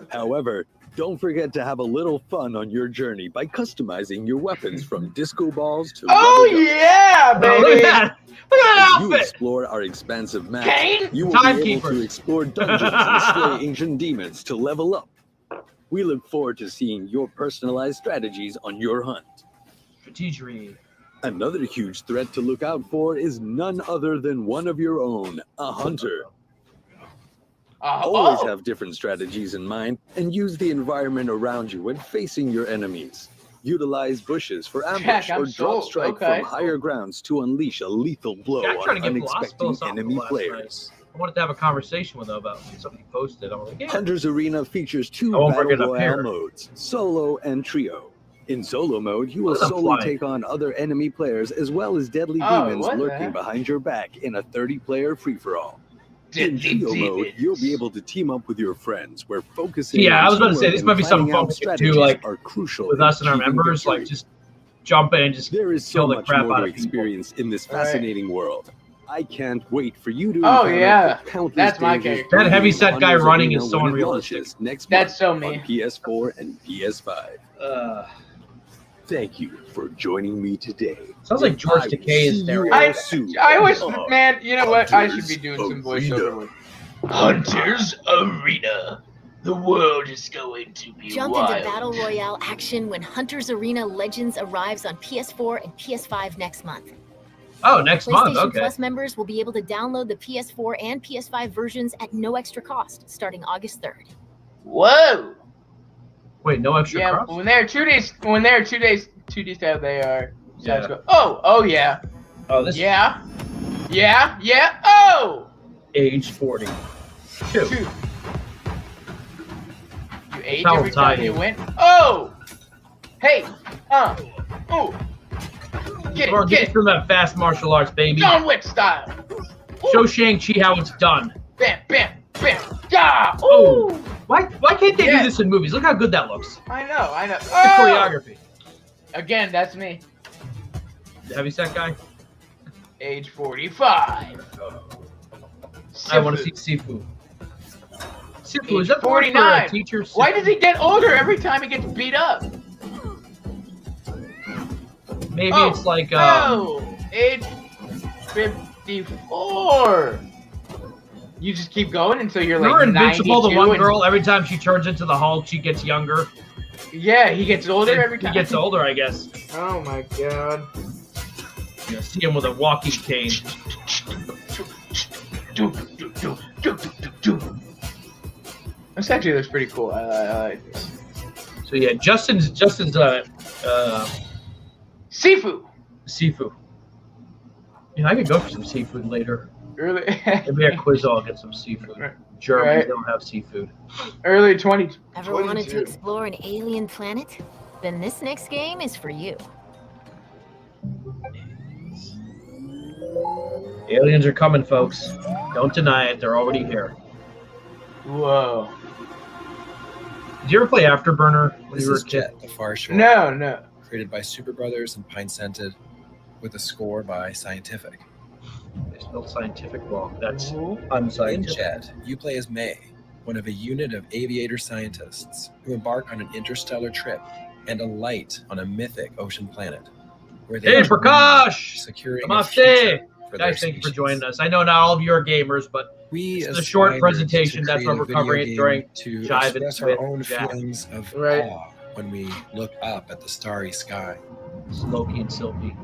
However, don't forget to have a little fun on your journey by customizing your weapons from disco balls to. Oh yeah, baby! Oh, look at that! Look at that outfit! As you explore our expansive map, you will be able to explore dungeons and slay ancient demons to level up. We look forward to seeing your personalized strategies on your hunt. Strategery. Another huge threat to look out for is none other than one of your own, a hunter. Always have different strategies in mind and use the environment around you when facing your enemies. Utilize bushes for ambush or drop strike from higher grounds to unleash a lethal blow on unexpected enemy players. I wanted to have a conversation with them about something posted. I'm like, yeah. Hunter's Arena features two battle royale modes, solo and trio. In solo mode, you will solely take on other enemy players as well as deadly demons lurking behind your back in a 30-player free-for-all. In trio mode, you'll be able to team up with your friends, where focusing I was about to say, this might be something folks can do, like, with us and our members, like, just jump in and just kill the crap out of experience in this fascinating world. I can't wait for you to that's my character. That heavyset guy running is so unrealistic. Next that's so me. On PS4 and PS5. Thank you for joining me today. Sounds like George Takei is there. I wish, man, you know what? I should be doing some voiceover with Hunter's Arena. The world is going to be Jump wild. into Battle Royale action when Hunter's Arena Legends arrives on PS4 and PS5 next month. Oh, next month, PlayStation okay. Plus members will be able to download the PS4 and PS5 versions at no extra cost starting August 3rd. Whoa! Wait, no extra Yeah, cost? when they're 2 days out, they are. Yeah. Oh yeah. Oh, this Yeah. Oh! age 40. Two. You age How every time tiny. you win. Oh! Hey! Oh! Get Or it, get get it! from that fast martial arts, baby. John Wick style! Show Shang-Chi how it's done. Bam, bam, bam! Yeah! Oh. Ooh! Why can't they Yeah. do this in movies? Look how good that looks. I know. The Oh! choreography. Again, that's me. The heavyset guy? Age 45. I want to see Sifu. Sifu, is that the one for 49. teacher? Why does he get older every time he gets beat up? Maybe Oh, it's like age 54. You just keep going until you're like remember Invincible, the 92 one and- girl, every time she turns into the Hulk, she gets younger. Yeah, he gets older every He time. gets older, I guess. Oh my god. You see him with a walking cane. This actually looks pretty cool. I like this. So yeah, Justin's Sifu. Sifu. Yeah, I could go for some seafood later. Early, Maybe at Quiz I'll get some seafood. Germans Right. don't have seafood. early 20. Ever wanted 22. to explore an alien planet? Then this next game is for you. Aliens are coming, folks. Don't deny it. They're already here. Whoa. Did you ever play Afterburner when This you were is a kid? Jet, the Far Shore. No. Created by Super Brothers and Pine Scented, with a score by Scientific. They spelled scientific wrong. That's Ooh. In unscientific. Jet, you play as May, one of a unit of aviator scientists who embark on an interstellar trip and alight on a mythic ocean planet. Where Hey, are Prakash! securing a Namaste! future for their Guys, thank you for species. joining us. I know not all of you are gamers, but We It's a short aspired presentation, to that's why create a we're video covering it game during to Jivin express our With own Jack. feelings of Right. awe when we look up at the starry sky. it's Loki and Sylvie.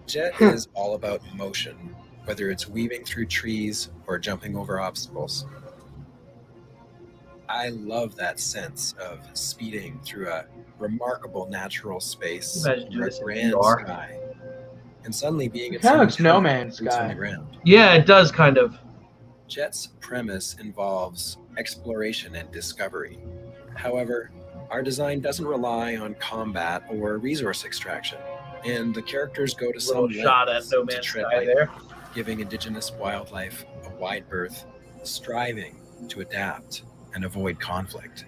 Jet is all about motion, whether it's weaving through trees or jumping over obstacles. I love that sense of speeding through a remarkable natural space Imagine or a this in grand VR. sky, and suddenly being in Kinda like someone's No Man's boots on Sky. the ground. Yeah, it does kind of. Jet's premise involves exploration and discovery. However, our design doesn't rely on combat or resource extraction, and the characters go to some Little shot at lengths No to Man's tread Sky lightly, there. giving indigenous wildlife a wide berth, striving to adapt and avoid conflict.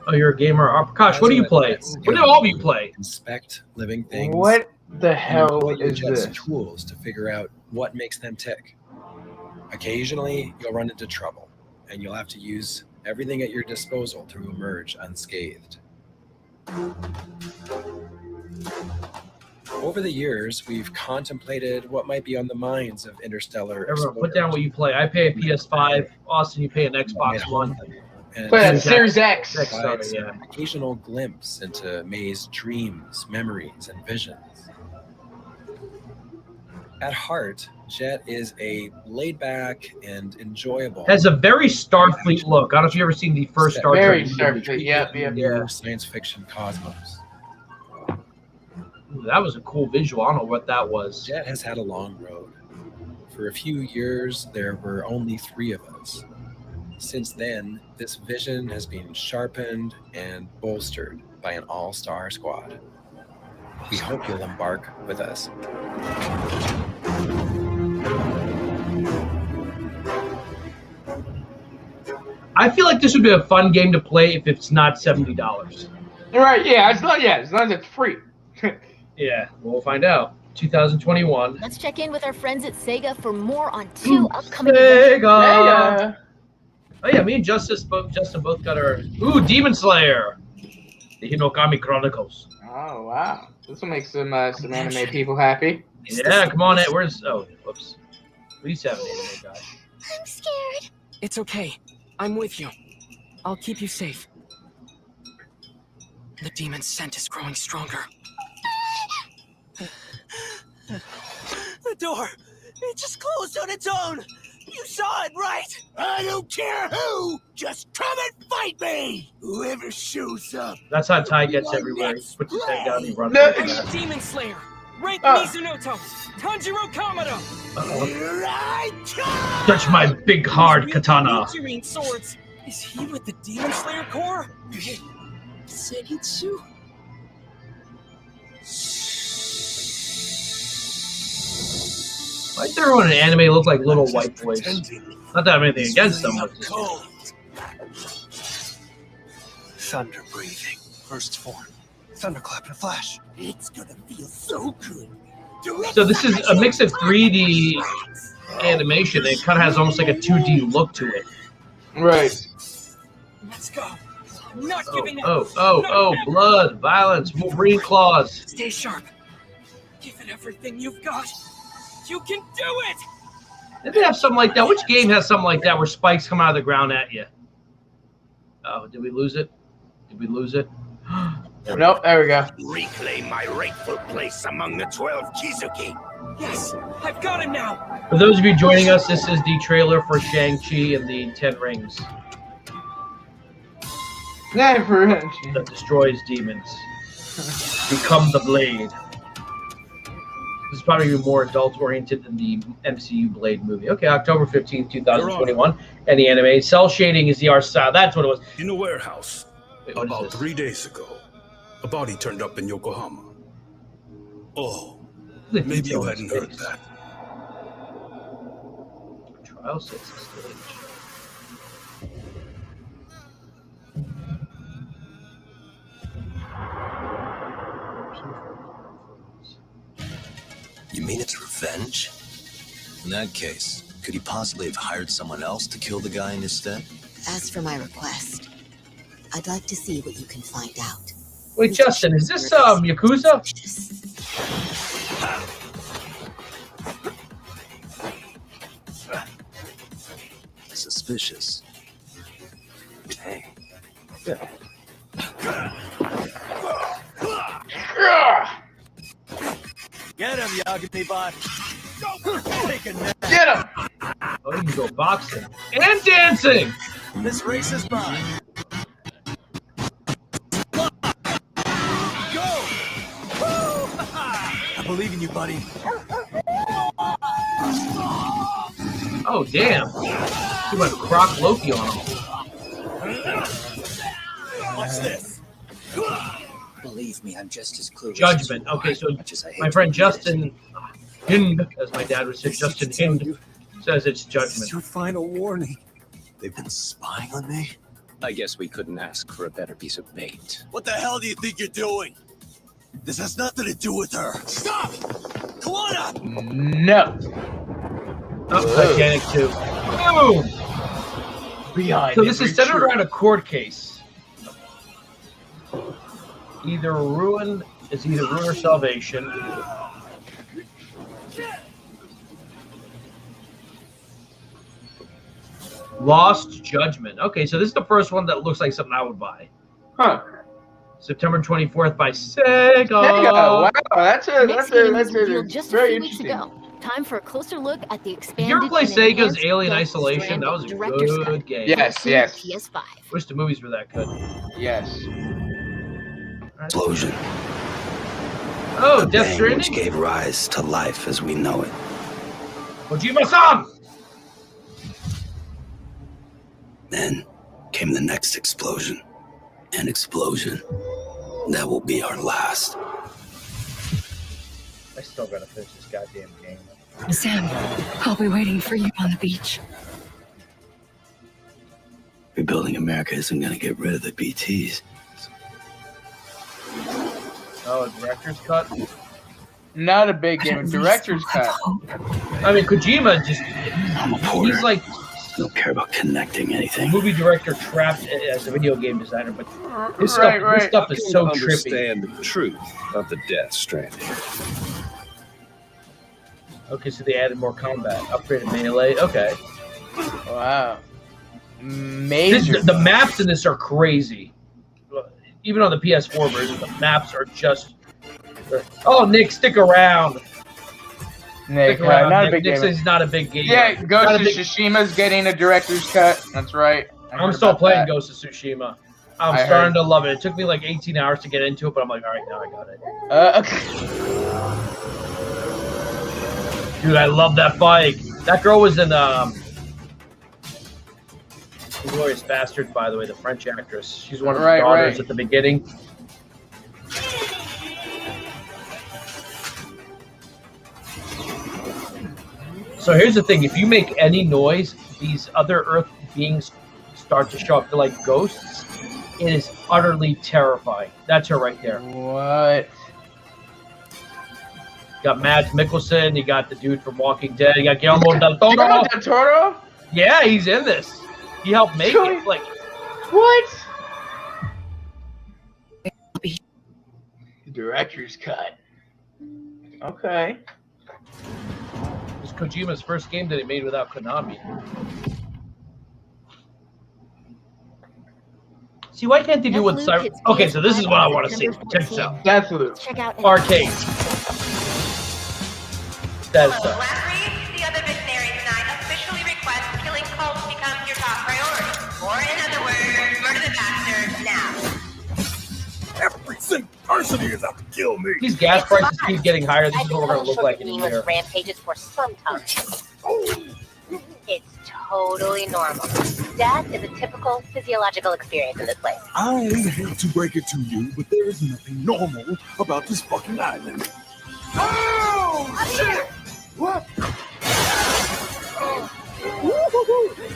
Oh, you're a gamer. Prakash, what do you play? What do all of you play? Inspect living things. What the and hell employ your is Jet's this? tools to figure out what makes them tick. Occasionally, you'll run into trouble, and you'll have to use everything at your disposal to emerge unscathed. Over the years, we've contemplated what might be on the minds of interstellar Everyone, put down what you play. I pay a PS5. Austin, you pay an Xbox One. And Play that Jack. Series X. X. provides Sorry, yeah. an occasional glimpse into May's dreams, memories, and visions. At heart, Jet is a laid-back and enjoyable. Has a very Starfleet look. I don't know if you've ever seen the first Star Very Trek. Starfleet. Yep. New science fiction cosmos. Ooh, that was a cool visual. I don't know what that was. Jet has had a long road. For a few years, there were only 3 of us. Since then, this vision has been sharpened and bolstered by an all-star squad. We hope you'll embark with us. I feel like this would be a fun game to play if it's not $70. Right. Yeah. As long as it's free. Yeah, we'll find out. 2021. Let's check in with our friends at Sega for more on 2 upcoming events. Sega. Oh yeah, me and Justin both got our Demon Slayer. The Hinokami Chronicles. Oh wow, this will make some anime people happy. Yeah, come on, where's whoops. Please have an anime guy. I'm scared. It's okay. I'm with you. I'll keep you safe. The demon's scent is growing stronger. The door! It just closed on its own! You saw it, right? I don't care who! Just come and fight me! Whoever shows up. That's how Ty gets everywhere. He puts his head down and he runs. I'm the Demon Slayer! Rank Mizunoto! Tanjiro Kamado! Here I come! Touch my big hard katana. Mean swords! Is he with the Demon Slayer Corps? Senitsu? Why did everyone in anime look like little white boys? Not that I have anything against them, but Thunder breathing. First form. Thunderclap and flash. It's gonna feel so good. so this is a mix of 3D animation. It kind of has almost like a 2D look to it. Right. Let's go. I'm not giving up. Oh, blood, violence, Wolverine claws. Stay sharp. Give it everything you've got. You can do it! Did they have something like that? Which game has something like that where spikes come out of the ground at you? Oh, did we lose it? Did we lose it? Nope, there we go. Reclaim my rightful place among the 12 Kizuki. Yes, I've got him now. For those of you joining us, this is the trailer for Shang-Chi and the 10 Rings that destroys demons. Become the Blade. This is probably more adult-oriented than the MCU Blade movie. Okay, October 15th, 2021. And the anime. Cell shading is the art style. That's what it was. In a warehouse, Wait, about 3 days ago, a body turned up in Yokohama. Oh, maybe you hadn't heard that. Trial sets the stage. You mean it's revenge? In that case, could he possibly have hired someone else to kill the guy in his stead? As for my request, I'd like to see what you can find out. Wait, Justin, is this Yakuza? Suspicious. Hey. Yeah. Get him, Yagami bot. Get him! Oh, you can go boxing and dancing. This race is mine. Go! I believe in you, buddy. Oh, damn. You went Croc Loki on him. What's this? Believe me, I'm just as clueless. Judgment. Okay, so my friend Justin Hind, as my dad would say, Justin Hind, says it's Judgment. This is your final warning. They've been spying on me? I guess we couldn't ask for a better piece of bait. What the hell do you think you're doing? This has nothing to do with her. Stop! Kawana! No. Oh, Titanic 2. Boom! Behind So this is centered around a court case. Either ruin or salvation. Lost Judgment. Okay, so this is the first one that looks like something I would buy. Huh. September 24th by Sega. Wow, that's Just very a few weeks interesting. ago. Time for a closer look at the Did expanded. you ever play and Sega's enhanced Alien Ghost Isolation? Stranded That was a Director's good Cut. game. Yes, yes. PS5. Wish the movies were that good. Yes. Explosion. Oh, A Death bang Stranding? which gave rise to life as we know it. Kojima-san! Then came the next explosion. An explosion that will be our last. I still gotta finish this goddamn game. Sam, I'll be waiting for you on the beach. Rebuilding America isn't going to get rid of the BTs. Oh, a director's cut? Not a big game. Director's cut. I mean, Kojima just, he's like Don't care about connecting anything. Movie director trapped as a video game designer, but his stuff is so trippy. Understand the truth of the Death Stranding. Okay, so they added more combat, upgraded melee. Okay. Wow. Major. The maps in this are crazy. Even on the PS4 version, the maps are just. Oh, Nick, stick around. Nick, stick around. not Nick. a big Nick gamer. says he's not a big gamer. Yeah, Ghost of Tsushima's getting a director's cut. That's right. I'm still playing Ghost of Tsushima. I'm starting to love it. It took me like 18 hours to get into it, but I'm like, all right, now I got it. Okay. Dude, I love that bike. That girl was in Glorious Bastards, by the way, the French actress. She's one of the daughters at the beginning. So here's the thing. If you make any noise, these other Earth beings start to show up. They're like ghosts. It is utterly terrifying. That's her right there. What? You got Mads Mikkelsen. You got the dude from Walking Dead. You got Guillermo del Toro. Guillermo del Toro? Yeah, he's in this. He helped make it. Like, what? Director's cut. Okay. It was Kojima's first game that he made without Konami. See, why can't they do what Cyber... Okay, so this is what I want to see. Check this out. DeathLoop. Check out Arkane. That is stuff. The other visionaries and I officially request killing cults becomes your top priority. Or in other words, murder the bastard now. Every single person here is out to kill me. These gas prices keep getting higher. This is what we're going to look like in a year. Rampages for some time. It's totally normal. Death is a typical physiological experience in this place. I hate to break it to you, but there is nothing normal about this fucking island. Oh, shit! What?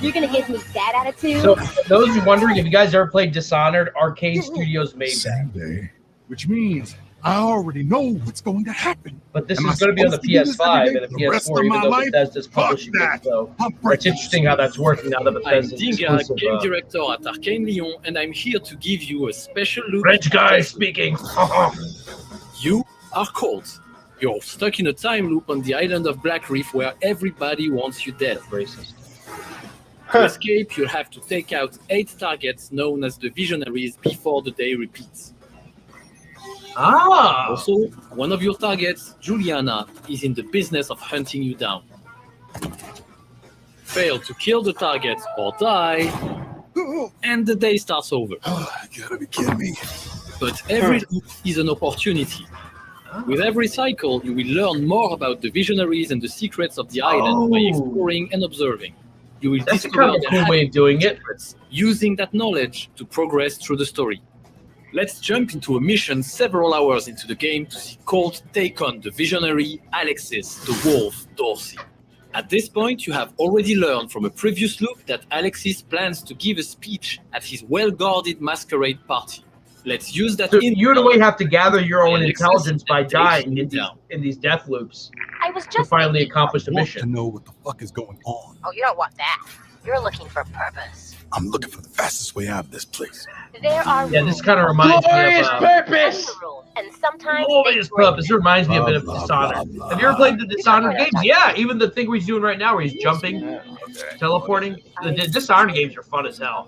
You're gonna give me that attitude? So, those of you wondering, if you guys ever played Dishonored, Arkane Studios made that. Day, which means I already know what's going to happen. But this is going to be on the PS5 and the PS4, even though Bethesda's publishing it. So it's interesting how that's working now that Bethesda's exclusive. I'm game director at Arkane Lyon, and I'm here to give you a special look. French guy speaking. You are cold. You're stuck in a time loop on the island of Black Reef where everybody wants you dead. Racist. To escape, you'll have to take out 8 targets known as the Visionaries before the day repeats. Ah! Also, one of your targets, Juliana, is in the business of hunting you down. Fail to kill the target or die, and the day starts over. Oh, you gotta be kidding me. But every loop is an opportunity. With every cycle, you will learn more about the Visionaries and the secrets of the island by exploring and observing. You will discover kind of a cool way of doing it. Using that knowledge to progress through the story. Let's jump into a mission several hours into the game to see Colt take on the visionary Alexis, the wolf, Dorsey. At this point, you have already learned from a previous loop that Alexis plans to give a speech at his well-guarded masquerade party. Let's use that. So you in a way have to gather your own intelligence by dying in these death loops I was to just finally accomplish the mission. To know what the fuck is going on. Oh, you don't want that. You're looking for purpose. I'm looking for the fastest way out of this place. There are Yeah, this kind of reminds me of purpose. And sometimes Glorious Purpose. It reminds me a bit of Dishonored. Have you ever played the Dishonored games? Yeah, even the thing he's doing right now where he's jumping, teleporting. The Dishonored games are fun as hell.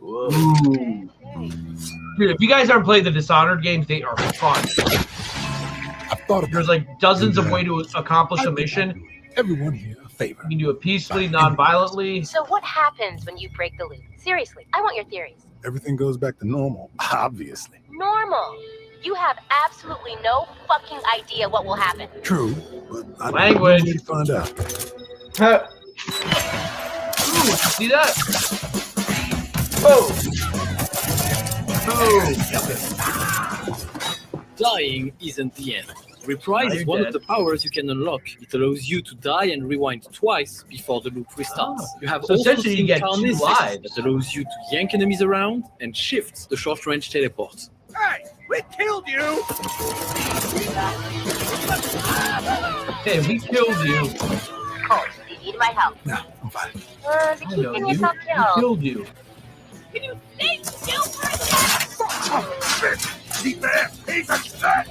Ooh. Dude, if you guys aren't playing the Dishonored games, they are fun. There's like dozens of ways to accomplish a mission. Everyone here a favor. You can do it peacefully, non-violently. So what happens when you break the loop? Seriously, I want your theories. Everything goes back to normal, obviously. Normal. You have absolutely no fucking idea what will happen. True, but I Language. need to find out. Ooh, see that? Whoa. Dying isn't the end. Reprise is one of the powers you can unlock. It allows you to die and rewind twice before the loop restarts. You have So also essentially you seen get 2 Carnesis lives. that allows you to yank enemies around and shifts the short-range teleport. Hey, we killed you! Hey, we killed you. Colt, do you need my help? No, I know you. He killed you. Can you stay still for a second? Keep that piece of shit!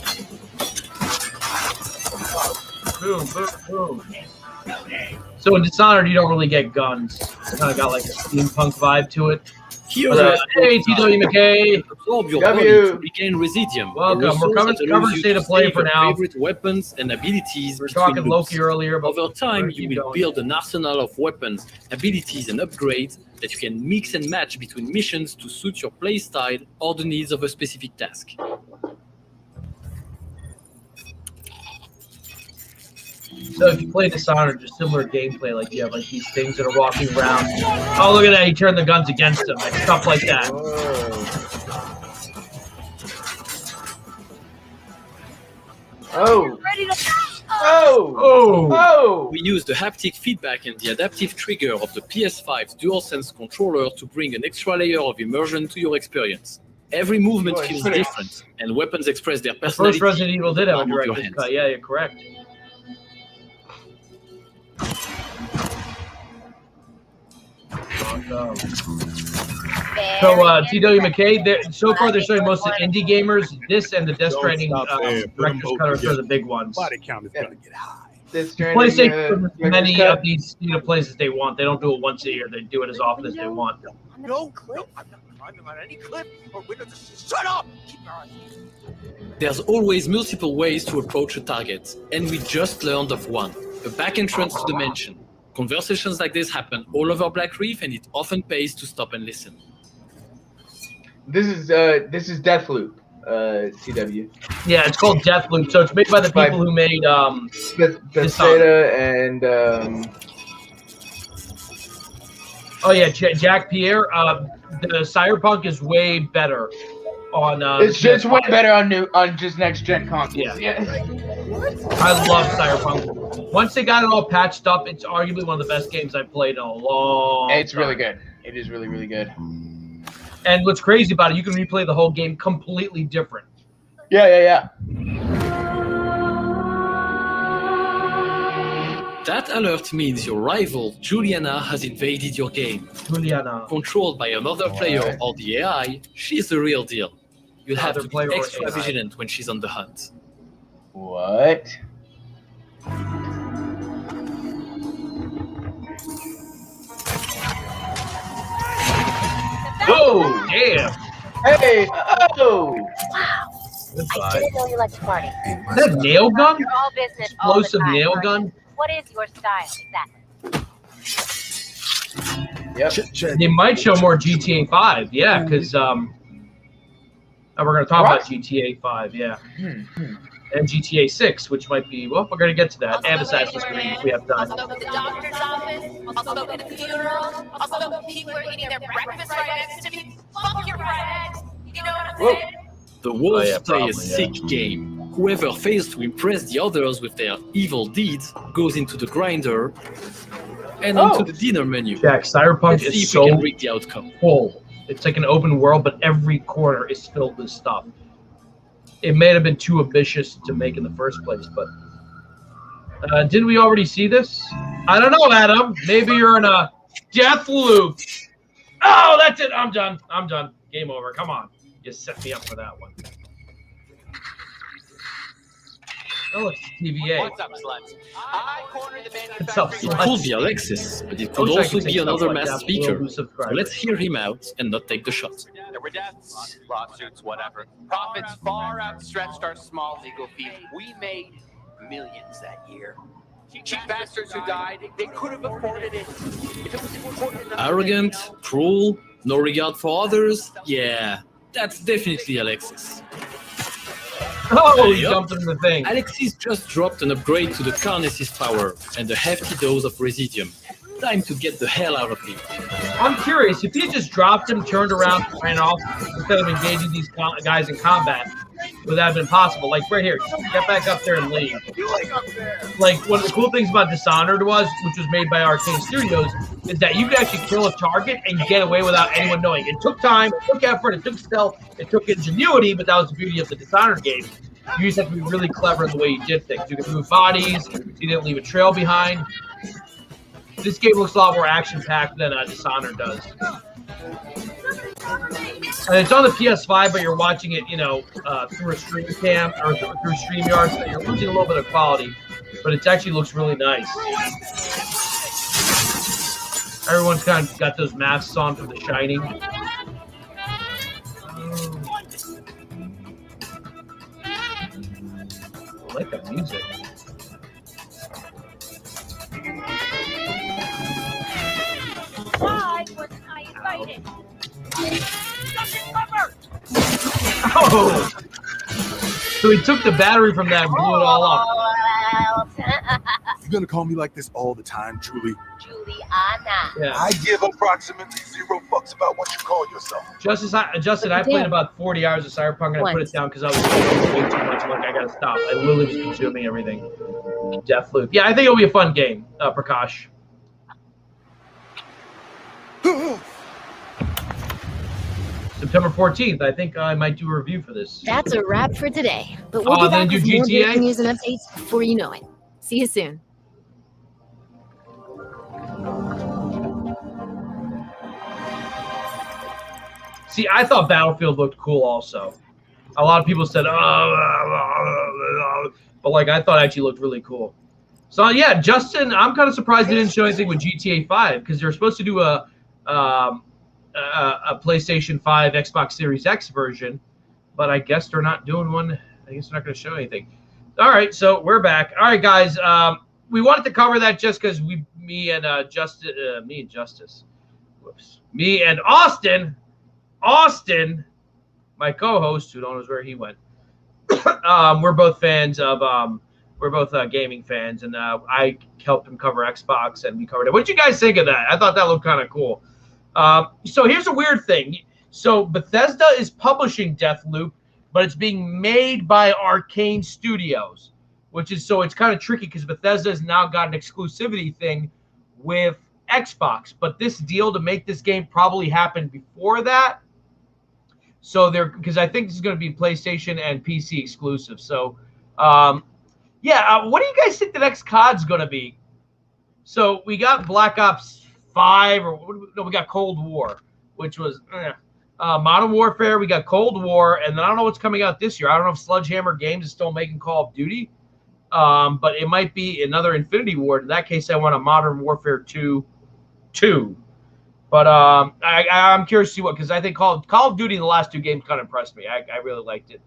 Boom, boom, boom. So in Dishonored, you don't really get guns. It's kind of got like a steampunk vibe to it. Hey, TW McKay. Absorb your body to regain Residium. Welcome. We're covering State of Play for now. Favorite weapons and abilities. We're talking Loki earlier. But over time, you will build an arsenal of weapons, abilities, and upgrades that you can mix and match between missions to suit your playstyle or the needs of a specific task. So if you play Dishonored, just similar gameplay, like you have like these things that are walking around. Oh, look at that! He turned the guns against him, like stuff like that. Oh! We use the haptic feedback and the adaptive trigger of the PS5's DualSense controller to bring an extra layer of immersion to your experience. Every movement feels different, and weapons express their personality. The first Resident Evil did have a director's cut. Yeah, you're correct. So, TW McKay, so far they're showing most of the indie gamers. This and the Death Stranding director's cut are sort of the big ones. Body count is gonna get high. PlayStation, many of these places they want. They don't do it once a year. They do it as often as they want. No, I'm not climbing on any cliff or window. Just shut up! Keep your eyes. There's always multiple ways to approach a target, and we just learned of one, a back entrance to the mansion. Conversations like this happen all over Black Reef, and it often pays to stop and listen. This is DeathLoop, TW. Yeah, it's called DeathLoop. So it's made by the people who made Bethesda and oh yeah, Jack Pierre. The Cyberpunk is way better on. It's just way better on just next gen consoles. Yeah. I love Cyberpunk. Once they got it all patched up, it's arguably one of the best games I've played in a long time. It's really good. It is really, really good. And what's crazy about it, you can replay the whole game completely different. Yeah. That alert means your rival, Juliana, has invaded your game. Juliana. Controlled by another player or the AI, she's the real deal. You'll have to be extra vigilant when she's on the hunt. What? Oh, damn. Hey, oh. Wow. I didn't know you liked to party. Is that a nail gun? You're all business all Explosive the time, nail aren't gun? you? What is your style exactly? Yep. They might show more GTA 5, yeah, because we're going to talk about GTA 5, yeah. And GTA 6, which might be, well, we're going to get to that. And Assassin's Creed if we have time. Also at the doctor's office, also at the funeral, also people are eating their breakfast right next to me. Fuck your friends. You know what I'm saying? The wolves play a sick game. Whoever fails to impress the others with their evil deeds goes into the grinder and onto the dinner menu. Jack, Cyberpunk Let's see is if so we can read the outcome. full. It's like an open world, but every corner is filled with stuff. It may have been too ambitious to make in the first place, but didn't we already see this? I don't know, Adam. Maybe you're in a DeathLoop. Oh, that's it. I'm done. Game over. Come on. You set me up for that one. Oh, it's TVA. What's up, sluts? I cornered the What's up, It could be Alexis, but it could also be another masked speaker. So let's hear him out and not take the shot. There were deaths, lawsuits, whatever. Profits far outstretched our small legal fees. We made millions that year. Cheap bastards who died, they could have afforded it. If it was important enough. Arrogant, cruel, no regard for others. Yeah, that's definitely Alexis. Oh, he jumped in the thing. Alexis just dropped an upgrade to the Carnes's power and a hefty dose of Residium. Time to get the hell out of here. I'm curious, if he just dropped him, turned around, and ran off, instead of engaging these guys in combat, would that have been possible? Like, right here, get back up there and leave. Like, one of the cool things about Dishonored was, which was made by Arkane Studios, is that you could actually kill a target and get away without anyone knowing. It took time, it took effort, it took stealth, it took ingenuity, but that was the beauty of the Dishonored game. You just have to be really clever in the way you did things. You could move bodies, you didn't leave a trail behind. This game looks a lot more action-packed than Dishonored does. And it's on the PS5, but you're watching it, through a stream cam or through StreamYard, so you're losing a little bit of quality, but it actually looks really nice. Everyone's kind of got those masks on from The Shining. I like that music. Why wasn't I invited? Oh! So he took the battery from that and blew it all up. You're gonna call me like this all the time, Julie? Juliana. Yeah. I give approximately 0 fucks about what you call yourself. Justin, I played about 40 hours of Cyberpunk and I put it down because I was way too much. I'm like, I gotta stop. I literally was consuming everything. DeathLoop. Yeah, I think it'll be a fun game, Prakash. September 14th. I think I might do a review for this. That's a wrap for today. But we'll be back with more breaking news and updates before you know it. See you soon. See, I thought Battlefield looked cool also. A lot of people said, but like I thought it actually looked really cool. So yeah, Justin, I'm kind of surprised they didn't show anything with GTA 5 because they're supposed to do a PlayStation 5 Xbox Series X version, but I guess they're not doing one. I guess they're not going to show anything. All right, so we're back. All right, guys, we wanted to cover that just because me and Austin, my co-host, who don't know where he went. We're both fans of we're both gaming fans, and I helped him cover Xbox, and we covered it. What did you guys think of that? I thought that looked kind of cool. So here's a weird thing. So Bethesda is publishing DeathLoop, but it's being made by Arkane Studios, which is so it's kind of tricky because Bethesda has now got an exclusivity thing with Xbox. But this deal to make this game probably happened before that. So because I think this is going to be PlayStation and PC exclusive. So, what do you guys think the next COD's going to be? So we got Black Ops 5, we got Cold War, which was Modern Warfare. We got Cold War, and then I don't know what's coming out this year. I don't know if Sledgehammer Games is still making Call of Duty, but it might be another Infinity Ward. In that case, I want a Modern Warfare 2. But I'm curious to see what, because I think Call of Duty in the last 2 games kind of impressed me. I really liked it.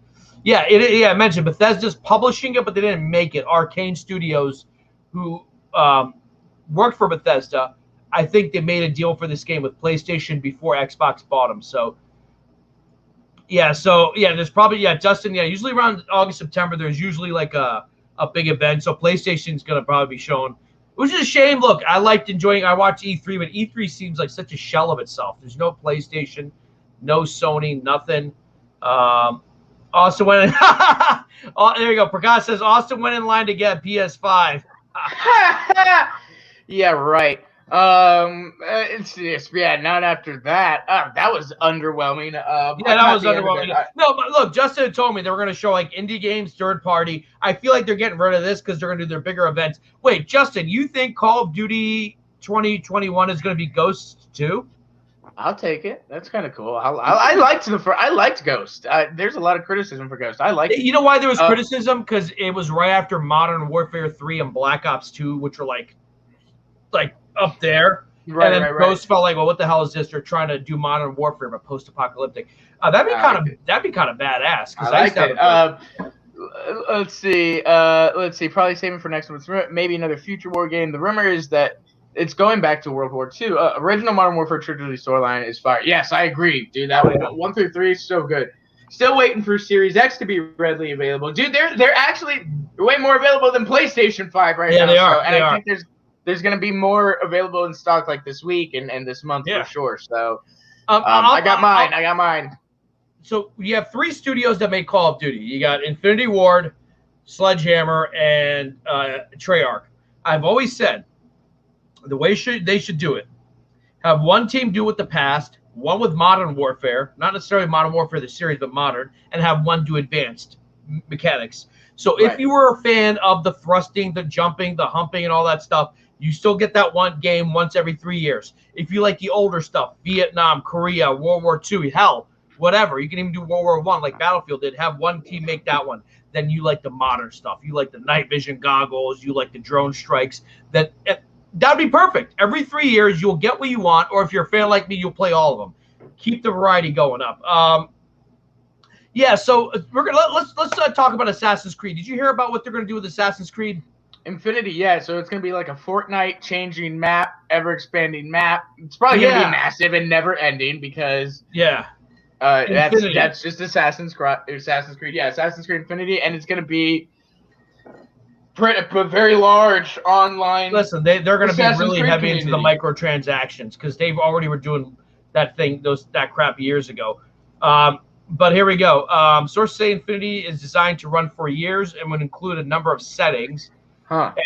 Yeah, I mentioned Bethesda's publishing it, but they didn't make it. Arkane Studios, who worked for Bethesda, I think they made a deal for this game with PlayStation before Xbox bought them. So, there's probably, Justin, usually around August, September, there's usually like a big event. So PlayStation's going to probably be shown, which is a shame. Look, I watched E3, but E3 seems like such a shell of itself. There's no PlayStation, no Sony, nothing. Austin went in. Oh, there you go. Prakash says Austin went in line to get PS5. Yeah, right. Not after that. That was underwhelming. That was underwhelming. No, but look, Justin told me they were going to show like indie games, third party. I feel like they're getting rid of this because they're going to do their bigger events. Wait, Justin, you think Call of Duty 2021 is going to be Ghost 2? I'll take it. That's kind of cool. I liked Ghost. There's a lot of criticism for Ghost. I liked it. You know why there was criticism? Because it was right after Modern Warfare 3 and Black Ops 2, which were like up there. Right, and then Ghost felt like, well, what the hell is this? They're trying to do Modern Warfare but post-apocalyptic. That'd be kind of badass. I like it. Let's see. Probably saving for next one. Maybe another Future War game. The rumor is that it's going back to World War II. Original Modern Warfare trilogy storyline is fire. Yes, I agree, dude. That 1 through 3 is so good. Still waiting for Series X to be readily available, dude. They're actually way more available than PlayStation 5 right now. Yeah, they are. And I think there's going to be more available in stock like this week and this month for sure. So I got mine. So you have 3 studios that make Call of Duty. You got Infinity Ward, Sledgehammer, and Treyarch. I've always said the way they should do it, have one team do it with the past, one with Modern Warfare, not necessarily Modern Warfare the series, but Modern, and have one do advanced mechanics. So if you were a fan of the thrusting, the jumping, the humping, and all that stuff, You still get that one game once every 3 years. If you like the older stuff, Vietnam, Korea, World War II, hell, whatever. You can even do World War I like Battlefield did. Have one team make that one. Then you like the modern stuff. You like the night vision goggles. You like the drone strikes. That'd be perfect. Every 3 years, you'll get what you want. Or if you're a fan like me, you'll play all of them. Keep the variety going up. Yeah, so let's talk about Assassin's Creed. Did you hear about what they're going to do with Assassin's Creed? Infinity, yeah. So it's going to be like a Fortnite changing map, ever expanding map. It's probably going to be massive and never ending because that's just Assassin's Creed. Yeah, Assassin's Creed Infinity, and it's going to be very large online. Listen, they're going to be really heavy into the microtransactions because they've already were doing that crap years ago. But here we go. Sources say Infinity is designed to run for years and would include a number of settings.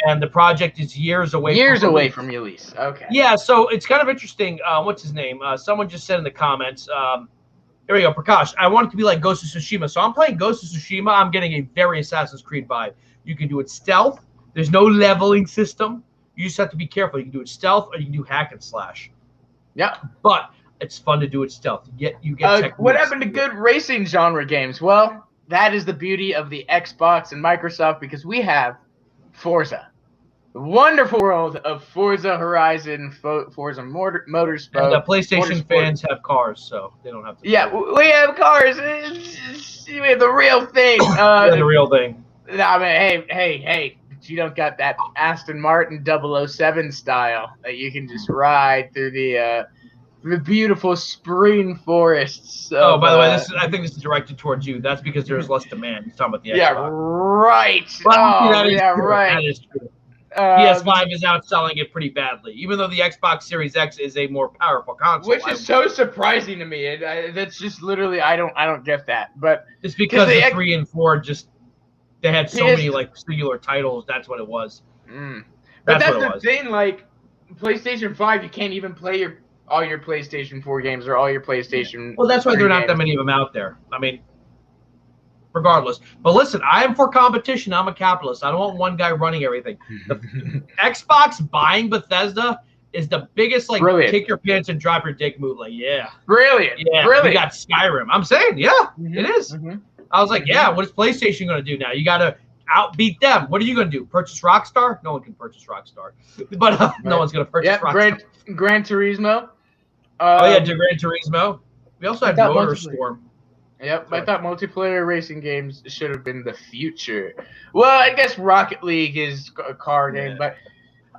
And the project is years away from release. Okay. Yeah, so it's kind of interesting. What's his name? Someone just said in the comments. Here we go, Prakash. I want it to be like Ghost of Tsushima. So I'm playing Ghost of Tsushima. I'm getting a very Assassin's Creed vibe. You can do it stealth. There's no leveling system. You just have to be careful. You can do it stealth or you can do hack and slash. Yeah. But it's fun to do it stealth. You get what happened to good racing genre games? Well, that is the beauty of the Xbox and Microsoft because we have Forza. The wonderful world of Forza Horizon, Forza Motorsport. And the PlayStation fans have cars, so they don't have to. Yeah, we have cars. We have the real thing. The real thing. I mean, hey. You don't got that Aston Martin 007 style that you can just ride through the beautiful spring forests. By the way, I think this is directed towards you. That's because there's less demand. He's talking about the Xbox. Yeah, right. Right. That is true. PS5 is outselling it pretty badly, even though the Xbox Series X is a more powerful console. Which is so surprising to me. That's just literally I don't get that. But it's because the 3 and 4 they had so many like singular titles. That's what it was. But that's the thing. Like PlayStation 5, you can't even play all your PlayStation 4 games or all your PlayStation. Well, that's why there are not that many of them out there. I mean, regardless. But listen, I am for competition. I'm a capitalist. I don't want one guy running everything. The Xbox buying Bethesda is the biggest, like, take your pants and drop your dick move. Like, yeah. Brilliant. Yeah, brilliant. We got Skyrim. I'm saying, it is. I was like, what is PlayStation going to do now? You got to outbeat them. What are you going to do? Purchase Rockstar? No one can purchase Rockstar. But no one's going to purchase Rockstar. Gran Turismo. Gran Turismo. We also had Motorstorm. Yep, I thought multiplayer racing games should have been the future. Well, I guess Rocket League is a car game, but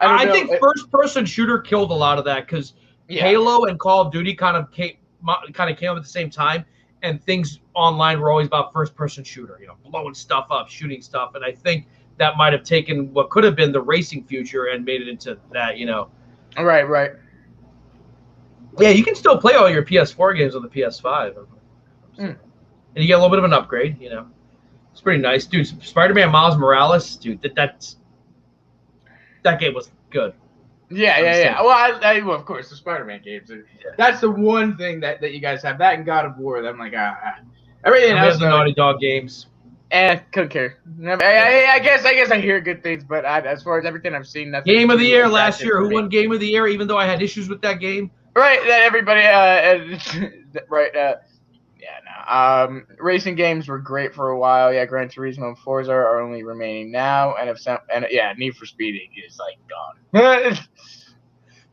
I think first-person shooter killed a lot of that because Halo and Call of Duty kind of came up at the same time, and things online were always about first-person shooter, blowing stuff up, shooting stuff, and I think that might have taken what could have been the racing future and made it into that, Right. Yeah, you can still play all your PS4 games on the PS5. And you get a little bit of an upgrade, It's pretty nice. Dude, Spider-Man Miles Morales, dude, that game was good. Yeah. Well, of course, the Spider-Man games. That's the one thing that you guys have. That and God of War, I'm like, everything else. The Naughty Dog games. Couldn't care. I guess I hear good things, but as far as everything I've seen, nothing. Game of the Year last year. Who won Game of the Year, even though I had issues with that game? Right, that everybody, racing games were great for a while. Yeah, Gran Turismo and Forza are only remaining now, Need for Speed is like gone.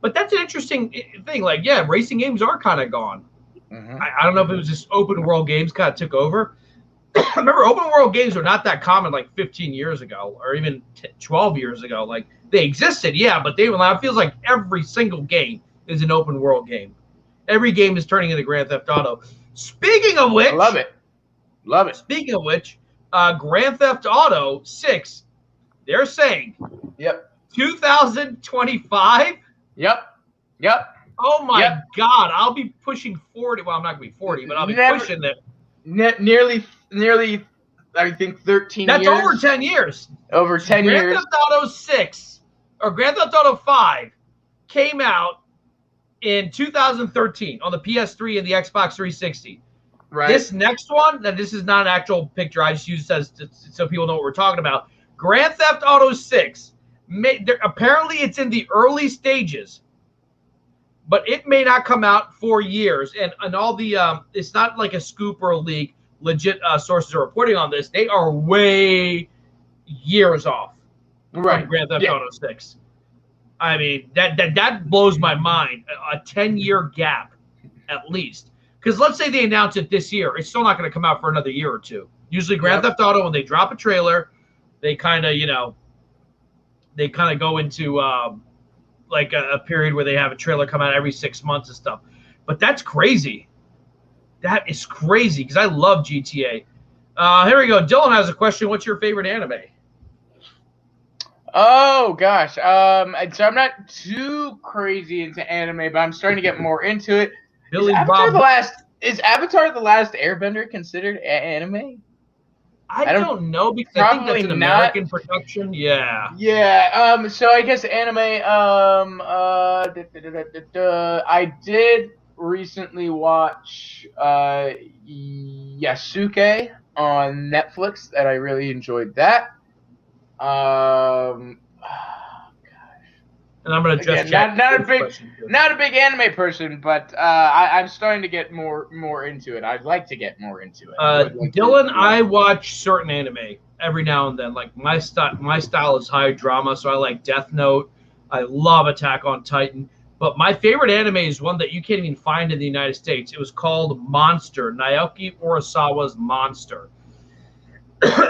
But that's an interesting thing. Like, racing games are kind of gone. I don't know if it was just open world games kind of took over. Remember, open world games were not that common like 15 years ago, or even 12 years ago. Like they existed, but it feels like every single game is an open world game. Every game is turning into Grand Theft Auto. Speaking of which, I love it. Speaking of which, Grand Theft Auto 6, they're saying, 2025. Yep. Oh my God, I'll be pushing 40. Well, I'm not gonna be 40, but I'll be pushing it. Nearly. I think 13 That's years. That's over 10 years. Over 10 years. Grand Theft Auto 6 or Grand Theft Auto 5 came out in 2013 on the PS3 and the Xbox 360. Right. This next one, this is not an actual picture. I just use it so people know what we're talking about. Grand Theft Auto 6 Apparently, it's in the early stages, but it may not come out for years. And all the it's not like a scoop or a leak. Legit sources are reporting on this. They are way years off from Grand Theft Auto 6. I mean, that blows my mind. A 10-year gap, at least. Because let's say they announce it this year, it's still not going to come out for another year or two. Usually, Grand Theft Auto, when they drop a trailer, they kind of, go into like a period where they have a trailer come out every 6 months and stuff. But that's crazy. That is crazy because I love GTA. Here we go. Dylan has a question. What's your favorite anime? Oh gosh, so I'm not too crazy into anime, but I'm starting to get more into it. Is Avatar the Last Airbender considered anime? I don't know because I think that's an American production. Yeah. Yeah. So I guess anime. I did recently watch Yasuke on Netflix, and I really enjoyed that. And I'm gonna just not a big anime person, but I'm starting to get more into it. I'd like to get more into it. Dylan, I watch certain anime every now and then. Like my style is high drama, so I like Death Note. I love Attack on Titan. But my favorite anime is one that you can't even find in the United States. It was called Monster, Naoki Urasawa's Monster.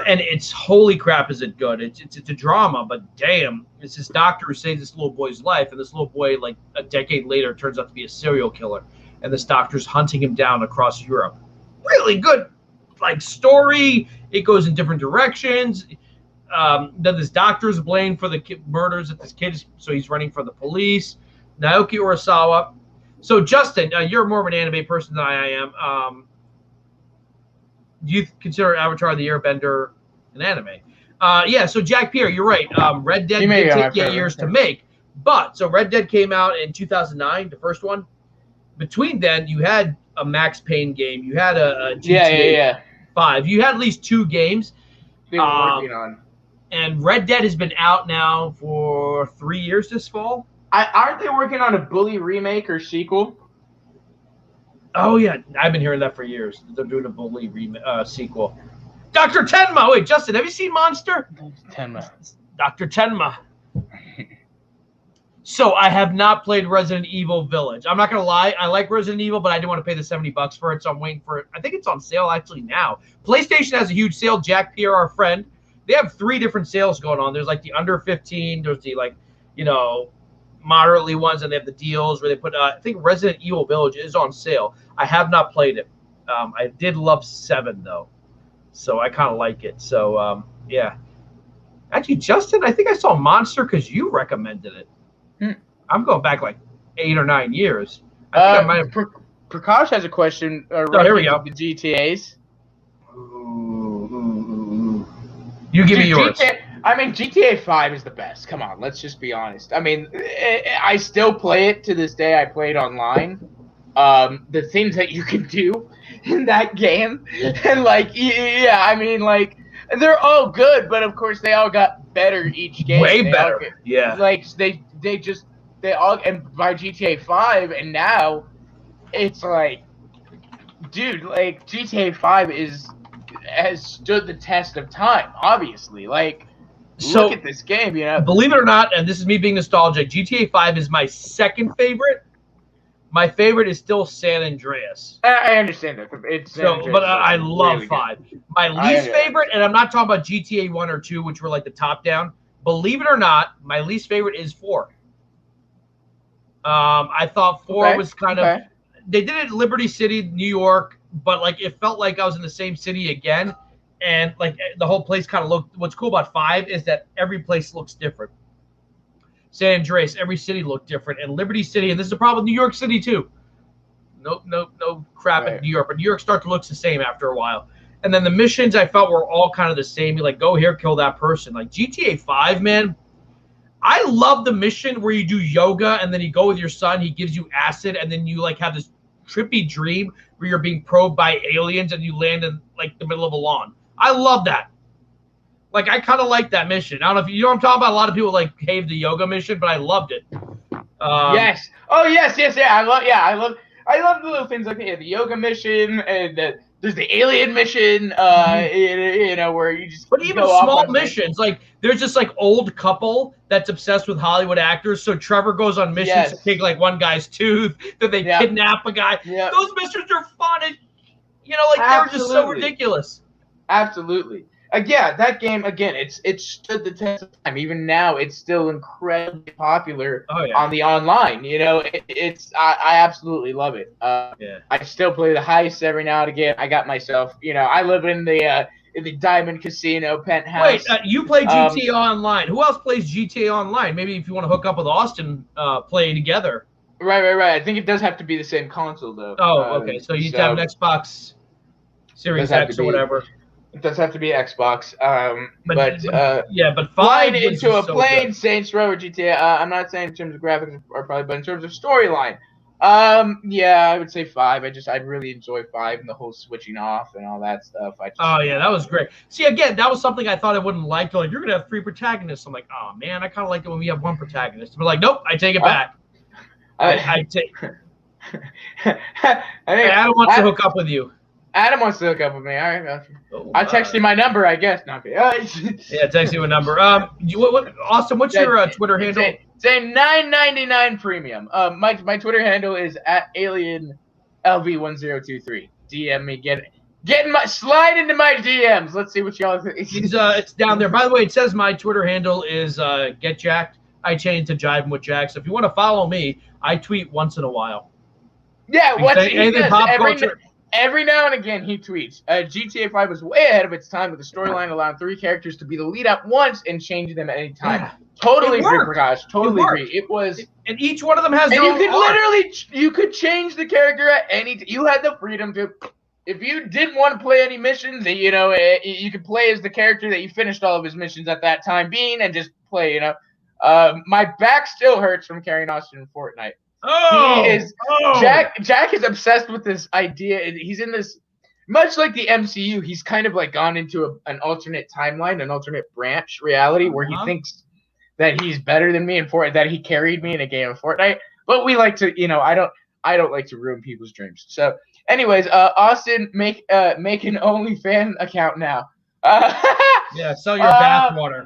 And it's holy crap, is it good? It's a drama, but damn, it's this doctor who saves this little boy's life, and this little boy, like a decade later, turns out to be a serial killer, and this doctor's hunting him down across Europe. Really good, like story. It goes in different directions. Then this doctor's blamed for the murders of this kid, so he's running for the police. Naoki Urasawa. So Justin, you're more of an anime person than I am. Do you consider Avatar the Airbender an anime? Yeah, so Jack Pierre, you're right. Red Dead did take 8 years to make. But, so Red Dead came out in 2009, the first one. Between then, you had a Max Payne game. You had a GTA 5. You had at least 2 games. They were working on. And Red Dead has been out now for 3 years this fall. Aren't they working on a Bully remake or sequel? Oh, yeah. I've been hearing that for years. They're doing a Bully sequel. Dr. Tenma! Wait, Justin, have you seen Monster? Tenma. Dr. Tenma. So, I have not played Resident Evil Village. I'm not going to lie. I like Resident Evil, but I didn't want to pay the $70 for it, so I'm waiting for it. I think it's on sale actually now. PlayStation has a huge sale. Jack Pierre, our friend. They have 3 different sales going on. There's like the under 15. There's the moderately ones, and they have the deals where they put I think Resident Evil Village is on sale. I have not played it. I did love 7 though, so I kind of like it. So yeah, actually, Justin, I think I saw Monster because you recommended it. I'm going back like 8 or 9 years. I think I might have. Prakash has a question. Here we go. The GTAs. You give me yours. I mean, GTA 5 is the best. Come on, let's just be honest. I mean, I still play it to this day. I play it online. The things that you can do in that game, and I mean, they're all good, but of course they all got better each game. Way better. Yeah. Like they all, and by GTA 5, and now it's like, dude, like GTA 5 has stood the test of time. Obviously, so, look at this game, Believe it or not, and this is me being nostalgic, GTA 5 is my second favorite. My favorite is still San Andreas. I understand that. But I love really 5. My least favorite, and I'm not talking about GTA 1 or 2, which were like the top down. Believe it or not, my least favorite is 4. I thought 4 was kind of... They did it in Liberty City, New York, but it felt like I was in the same city again. And the whole place kind of looked. What's cool about 5 is that every place looks different. San Andreas, every city looked different, and Liberty City, and this is a problem with New York City too. No crap in New York, but New York starts to look the same after a while. And then the missions I felt were all kind of the same. You go here, kill that person. Like GTA 5, man. I love the mission where you do yoga and then you go with your son. He gives you acid, and then you have this trippy dream where you're being probed by aliens and you land in the middle of a lawn. I love that. Like, I kind of like that mission. I don't know if you know what I'm talking about. A lot of people like hate the yoga mission, but I loved it. Yes. Oh, yes. Yeah. I love the little things like the yoga mission, and there's the alien mission. You know, where you just. But even small missions, like there's this like old couple that's obsessed with Hollywood actors. So Trevor goes on missions to take like one guy's tooth, then they kidnap a guy. Those missions are fun, and you know, like they're just so ridiculous. Absolutely. Yeah, that game again. It stood the test of time. Even now, it's still incredibly popular on the online. You know, I absolutely love it. I still play the heist every now and again. I got myself. You know, I live in the Diamond Casino penthouse. Wait, you play GTA Online. Who else plays GTA Online? Maybe if you want to hook up with Austin, play together. Right. I think it does have to be the same console though. Oh, okay. So you have an Xbox Series X or whatever. It does have to be Xbox. But 5 flying into a plane, Saints Row or GTA. I'm not saying in terms of graphics or probably, but in terms of storyline. I would say 5. I really enjoy 5 and the whole switching off and all that stuff. That was great. See, again, that was something I thought I wouldn't like. Like, you're gonna have 3 protagonists. I'm like, oh man, I kind of like it when we have 1 protagonist. But like, nope, I take it back. I take. Adam wants to hook up with you. Adam wants to hook up with me. All right, I'll text you my number, I guess. No, text you a number. Austin, what's your Twitter handle? Say $9.99 premium. My Twitter handle is @alienlv1023. DM me, slide into my DMs. Let's see what y'all think. It's down there. By the way, it says my Twitter handle is Get Jacked. I changed to Jivin With Jack. So if you want to follow me, I tweet once in a while. Yeah, every now and again, he tweets. GTA 5 was way ahead of its time with the storyline allowing 3 characters to be the lead at once and change them at any time. Yeah. Totally agree, Prakash. Totally agree. It was, and each one of them has. And you could you could change the character at any. You had the freedom to, if you didn't want to play any missions, you know, you could play as the character that you finished all of his missions at that time being, and just play. You know, my back still hurts from carrying Austin in Fortnite. Jack is obsessed with this idea. He's in this, much like the MCU, he's kind of like gone into an alternate timeline, an alternate branch reality where he thinks that he's better than me in Fortnite, that he carried me in a game of Fortnite. But we like to, you know, I don't like to ruin people's dreams. So anyways, Austin, make an OnlyFans account now. Sell your bathwater.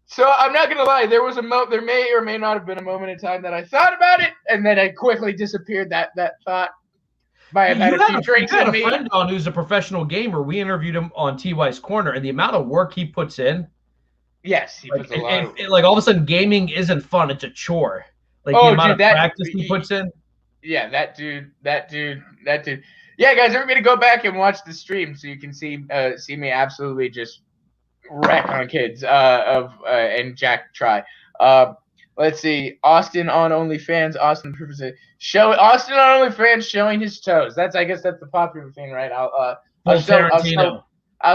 So I'm not gonna lie, there may or may not have been a moment in time that I thought about it, and then I quickly disappeared that thought by about a few drinks. You had a friend on who's a professional gamer. We interviewed him on TY's Corner, and the amount of work he puts in. Yes, he puts a lot. Like all of a sudden, gaming isn't fun; it's a chore. Like the amount of practice he puts in. Yeah, that dude. Yeah, guys, everybody go back and watch the stream so you can see me absolutely just wreck on kids and Jack try. Let's see. Austin on OnlyFans. Austin on OnlyFans showing his toes. I guess that's the popular thing, right? I'll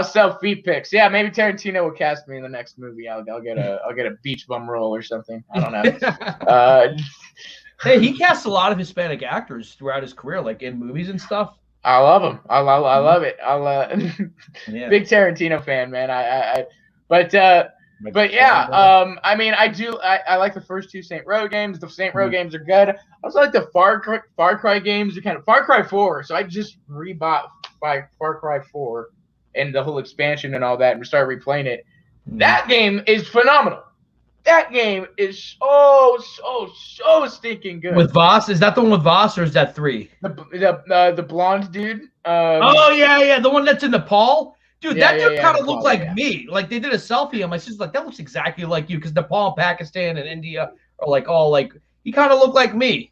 sell feet pics. Yeah, maybe Tarantino will cast me in the next movie. I'll get a beach bum role or something. I don't know. Hey, he casts a lot of Hispanic actors throughout his career, like in movies and stuff. I love him. I love it. Big Tarantino fan, man. But yeah. I mean, I like the first 2 Saint Row games. The Saint Row games are good. I also like the Far Cry games. Far Cry 4. So I just rebought Far Cry 4 and the whole expansion and all that, and started replaying it. That game is phenomenal. That game is so stinking good. With Voss, is that the one with Voss, or is that 3? The blonde dude. The one that's in Nepal. Dude, that dude kind of looked like me. Like they did a selfie, and my sister's like, "That looks exactly like you," because Nepal, Pakistan, and India are like all like. He kind of looked like me.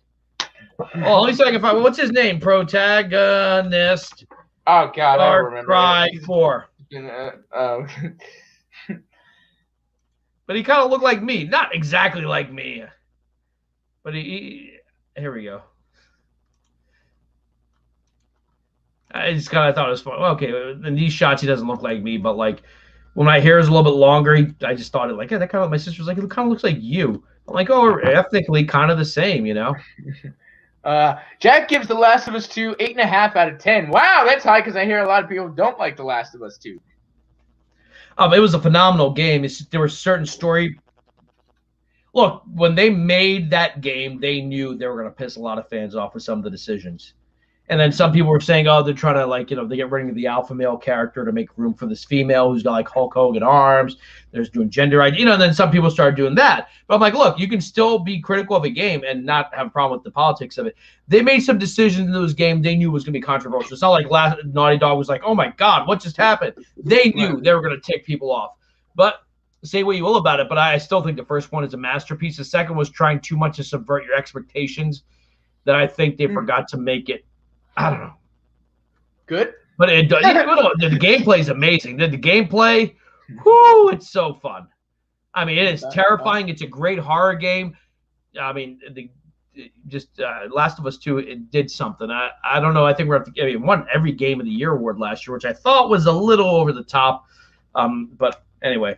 Oh, let me see if I can find. What's his name? Protagonist. Oh God, I don't remember. Far Cry 4. But he kind of looked like me. Not exactly like me. But here we go. I just kind of thought it was fun. Okay, in these shots, he doesn't look like me. But like when my hair is a little bit longer, I just thought it like, yeah, that kind of, my sister's like, it kind of looks like you. I'm like, oh, we're ethnically kind of the same, you know? Jack gives The Last of Us 2 8.5 out of 10. Wow, that's high because I hear a lot of people don't like The Last of Us 2. It was a phenomenal game. There were certain story. Look, when they made that game, they knew they were going to piss a lot of fans off with some of the decisions. And then some people were saying, oh, they're trying to, they get rid of the alpha male character to make room for this female who's got like Hulk Hogan arms. There's doing gender ID, and then some people started doing that. But I'm like, look, you can still be critical of a game and not have a problem with the politics of it. They made some decisions in those games they knew was going to be controversial. It's not like Naughty Dog was like, oh my God, what just happened? They knew they were going to tick people off. But say what you will about it, but I still think the first one is a masterpiece. The second was trying too much to subvert your expectations that I think they forgot to make it. I don't know. Good? But the gameplay is amazing. The gameplay, whoo, it's so fun. I mean, it is terrifying. It's a great horror game. I mean, Last of Us 2, it did something. I don't know. I think it won every Game of the Year award last year, which I thought was a little over the top. But anyway.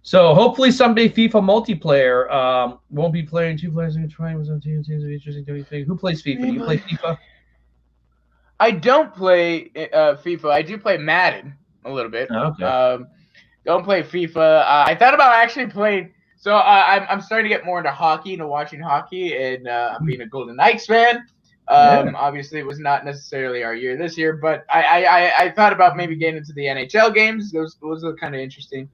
So hopefully someday FIFA multiplayer won't be playing two players and trying with some teams. Interesting. Who plays FIFA? Do you play FIFA? I don't play FIFA. I do play Madden a little bit. Okay. Don't play FIFA. I thought about actually playing. So I'm starting to get more into hockey and watching hockey, and I'm being a Golden Knights fan. Obviously, it was not necessarily our year this year, but I thought about maybe getting into the NHL games. Those look kind of interesting.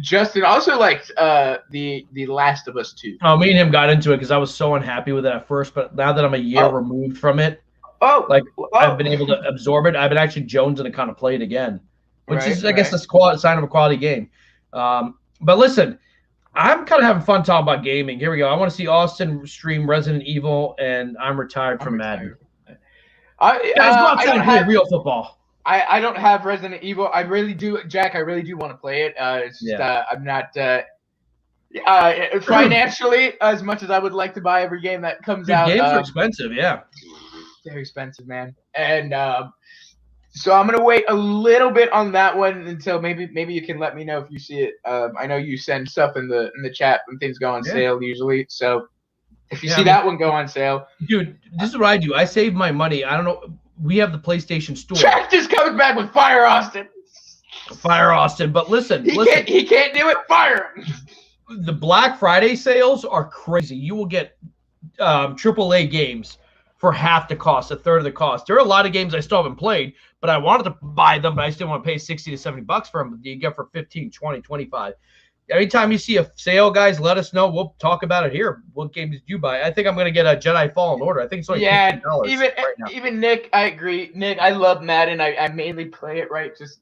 Justin also liked the Last of Us 2. Oh, me and him got into it because I was so unhappy with it at first, but now that I'm a year removed from it, I've been able to absorb it. I've been actually jonesing to kind of play it again, which is, I guess, a sign of a quality game. But listen, I'm kind of having fun talking about gaming. Here we go. I want to see Austin stream Resident Evil, and I'm retired from Madden. Guys, go outside and play real football. I don't have Resident Evil. I really do, Jack. I really do want to play it. It's just I'm not financially as much as I would like to buy every game that comes out. Games are expensive, yeah. Very expensive, man. And so I'm gonna wait a little bit on that one until maybe you can let me know if you see it. I know you send stuff in the chat when things go on sale usually. So if you see that one go on sale, dude, this is what I do. I save my money. I don't know. We have the PlayStation Store. Jack just comes back with Fire Austin. Fire Austin, but listen. He can't do it. Fire him. The Black Friday sales are crazy. You will get AAA games for half the cost, a third of the cost. There are a lot of games I still haven't played, but I wanted to buy them, but I still want to pay 60 to 70 bucks for them. But you get for 15, 20, 25. Anytime you see a sale, guys, let us know. We'll talk about it here. What games did you buy? I think I'm going to get a Jedi Fallen Order. I think it's only $15 even Nick, I agree. Nick, I love Madden. I mainly play it just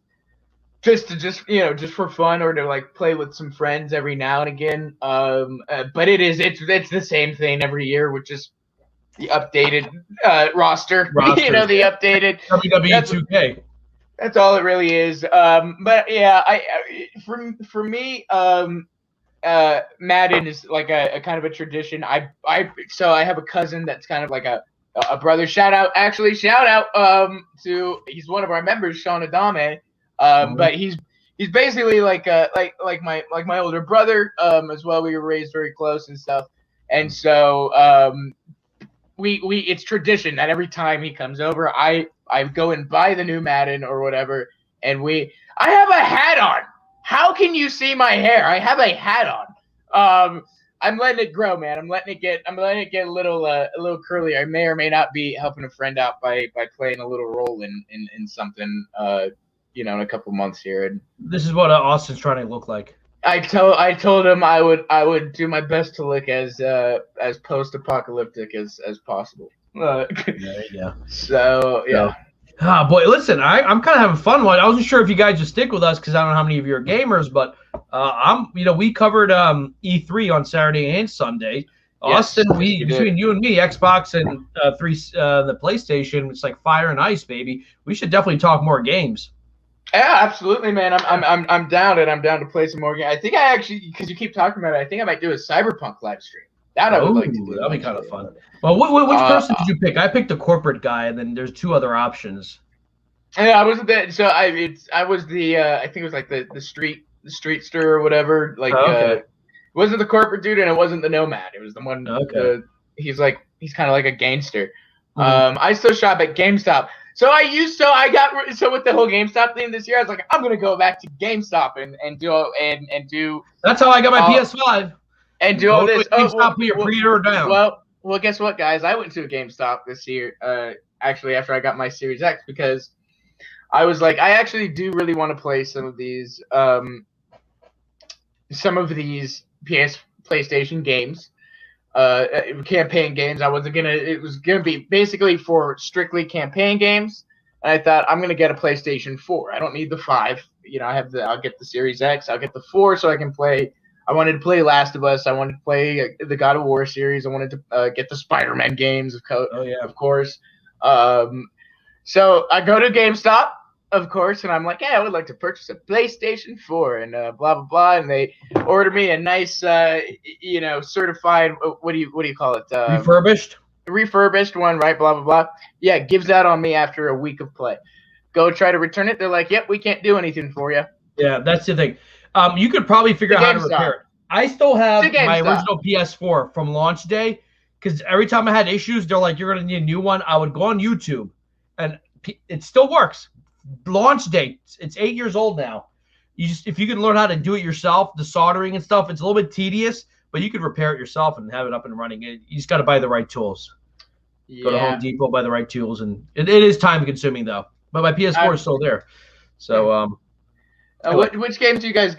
for fun or to like play with some friends every now and again. But it's the same thing every year with just the updated roster. You know, the updated WWE 2K. That's all it really is. But yeah, for me, Madden is like a kind of a tradition. So I have a cousin that's kind of like a brother. Shout out to he's one of our members, Sean Adame. But he's basically like my older brother as well. We were raised very close and stuff, and so we it's tradition that every time he comes over, I go and buy the new Madden or whatever, and I have a hat on. How can you see my hair? I have a hat on. I'm letting it grow, man. I'm letting it get a little curly. I may or may not be helping a friend out by playing a little role in something in a couple months here. And this is what Austin's trying to look like. I told him I would do my best to look as post-apocalyptic as possible. There you go. So yeah. Ah, boy, listen, I'm kind of having fun. I wasn't sure if you guys would stick with us because I don't know how many of you are gamers, but we covered E3 on Saturday and Sunday. Yes, Austin, between you and me, Xbox and the PlayStation, it's like fire and ice, baby. We should definitely talk more games. Yeah, absolutely, man. I'm down, and I'm down to play some more games. I think I actually, because you keep talking about it, I think I might do a Cyberpunk live stream. That I would like to do. That'd be kind of fun. Well, which person did you pick? I picked the corporate guy, and then there's two other options. Yeah, I wasn't that. So I was the I think it was like the streetster or whatever. Like it wasn't the corporate dude, and it wasn't the nomad. It was the one. Okay. He's kind of like a gangster. I still shop at GameStop. So with the whole GameStop thing this year, I was like, I'm gonna go back to GameStop and do. That's how I got my PS5. And do all this. GameStop, put your pre-order down. Well, guess what, guys? I went to a GameStop this year. Actually, after I got my Series X, because I was like, I actually do really want to play some of these PlayStation games. Campaign games. It was gonna be basically for strictly campaign games. And I thought I'm gonna get a PlayStation 4. I don't need the 5. I'll get the Series X. I'll get the 4 so I can play. I wanted to play Last of Us. I wanted to play the God of War series. I wanted to get the Spider-Man games, of course. So I go to GameStop, of course, and I'm like, I would like to purchase a PlayStation 4 and blah blah blah. And they order me a nice, certified. What do you call it? Refurbished one, right? Blah blah blah. Yeah, gives out on me after a week of play. Go try to return it. They're like, yep, we can't do anything for you. Yeah, that's the thing. You could probably figure out how to repair it. I still have my original PS4 from launch day, because every time I had issues, they're like, you're going to need a new one. I would go on YouTube, and it still works. Launch date, it's 8 years old now. If you can learn how to do it yourself, the soldering and stuff, it's a little bit tedious, but you could repair it yourself and have it up and running. You just got to buy the right tools. Yeah. Go to Home Depot, buy the right tools, and it is time consuming though. But my PS4 is still there. So which games do you guys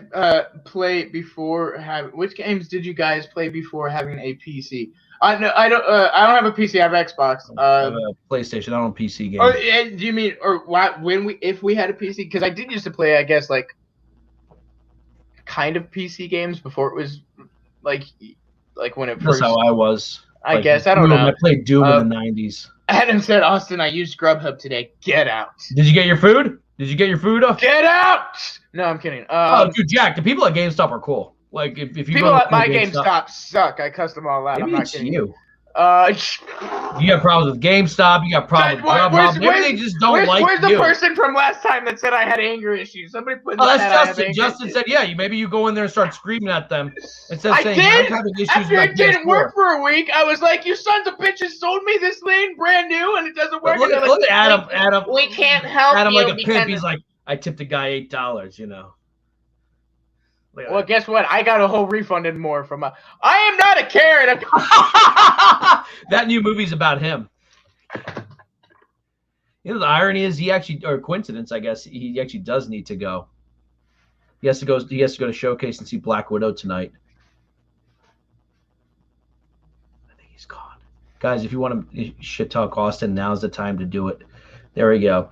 play before which games did you guys play before having a PC? I don't have a PC. I have Xbox. I have a PlayStation. I don't have PC games. Do you mean if we had a PC? Because I did used to play, I guess, like kind of PC games before it was like when it first. That's how I was. I guess I don't know. I played Doom in the 90s. Adam said, "Austin, I used Grubhub today. Get out." Did you get your food? Did you get your food up? Get out! No, I'm kidding. Dude, Jack, the people at GameStop are cool. Like, if you people at my GameStop suck. I cussed them all out. Maybe I'm not it's kidding. You. You got problems with GameStop. You got problems with Grubhub. Maybe they just don't like you. Where's the person from last time that said I had anger issues? Somebody put. Oh, that's Justin. Justin said, "Yeah, maybe you go in there and start screaming at them instead of saying I'm having issues after with it didn't work for a week. I was like, you sons of bitches sold me this thing brand new and it doesn't work." Look at Adam. We can't help Adam you. Like a pimp. He's like, I tipped a guy $8. Well, guess what? I got a whole refund and more from I am not a Karen. That new movie's about him. The irony is or coincidence, I guess, he actually does need to go. He has to go to Showcase and see Black Widow tonight. I think he's gone. Guys, if you want to shit talk Austin, now's the time to do it. There we go.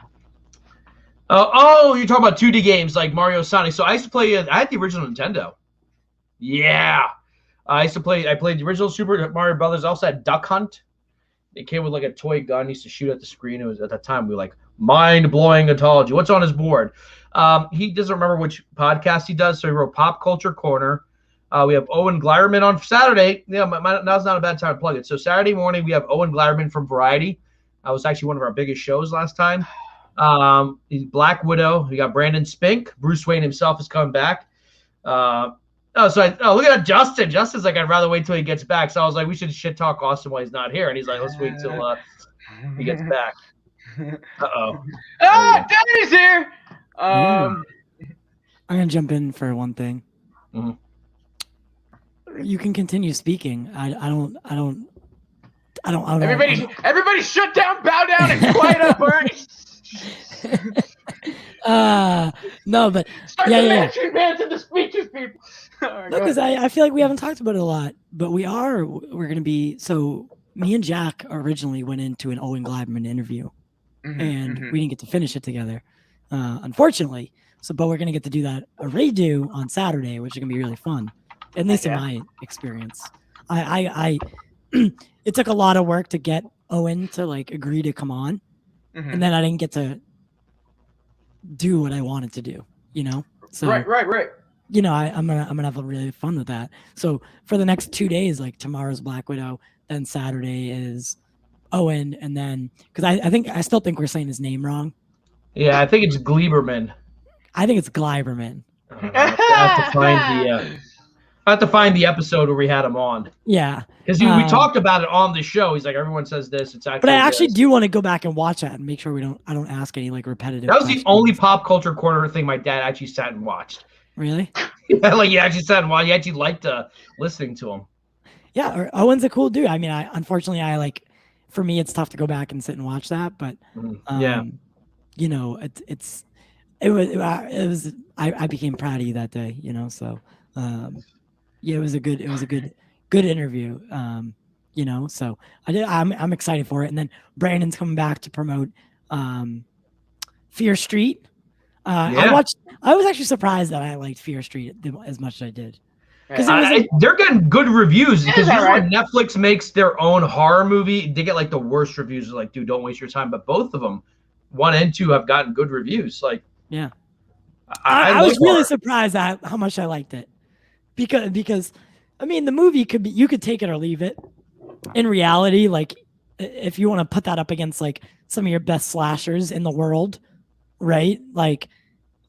You're talking about 2D games like Mario, Sonic. So I used to play. I had the original Nintendo. Yeah, I played the original Super Mario Brothers. I also had Duck Hunt. It came with like a toy gun. Used to shoot at the screen. It was at that time we were like mind-blowing ontology. What's on his board? He doesn't remember which podcast he does, so he wrote Pop Culture Corner. We have Owen Gleiberman on Saturday. Yeah, now's not a bad time to plug it. So Saturday morning we have Owen Gleiberman from Variety. That was actually one of our biggest shows last time. He's Black Widow. We got Brandon Spink. Bruce Wayne himself is coming back. Look at Justin. Justin's like, I'd rather wait till he gets back. So I was like, we should shit talk Austin while he's not here. And he's like, let's wait till he gets back. Danny's here. I'm gonna jump in for one thing. Mm-hmm. You can continue speaking. I don't. Everybody shut down, bow down, and quiet up, all right? No, but start the matching bands and the speeches, people. Because I feel like we haven't talked about it a lot, but we're gonna be. So me and Jack originally went into an Owen Gleiberman interview, and we didn't get to finish it together, unfortunately. But we're gonna get to do a redo on Saturday, which is gonna be really fun, at least in my experience. I it took a lot of work to get Owen to agree to come on. And then I didn't get to do what I wanted to do, So right. I'm gonna have a really fun with that. So for the next 2 days, tomorrow's Black Widow, then Saturday is Owen, and then because I still think we're saying his name wrong. Yeah, I think it's Gleiberman. I think it's Gleiberman. I have to find the. I have to find the episode where we had him on. Yeah. Because we talked about it on the show. He's like, everyone says this. It's actually. But I actually do want to go back and watch that and make sure I don't ask any like repetitive. That was the only pop culture corner thing my dad actually sat and watched. Really? Yeah, like he actually sat and watched. He actually liked listening to him. Yeah, Owen's a cool dude. I mean, unfortunately for me it's tough to go back and sit and watch that, but you know, I became proud of you that day, you know, so yeah, it was a good interview, you know, so I'm excited for it. And then Brandon's coming back to promote Fear Street. I was actually surprised that I liked Fear Street as much as I did. Because they're getting good reviews. Because when Netflix makes their own horror movie, they get like the worst reviews. Like, dude, don't waste your time. But both of them, 1 and 2, have gotten good reviews. Like, yeah, I was really surprised at how much I liked it. Because I mean, the movie you could take it or leave it. In reality, like if you want to put that up against like some of your best slashers in the world, right? Like,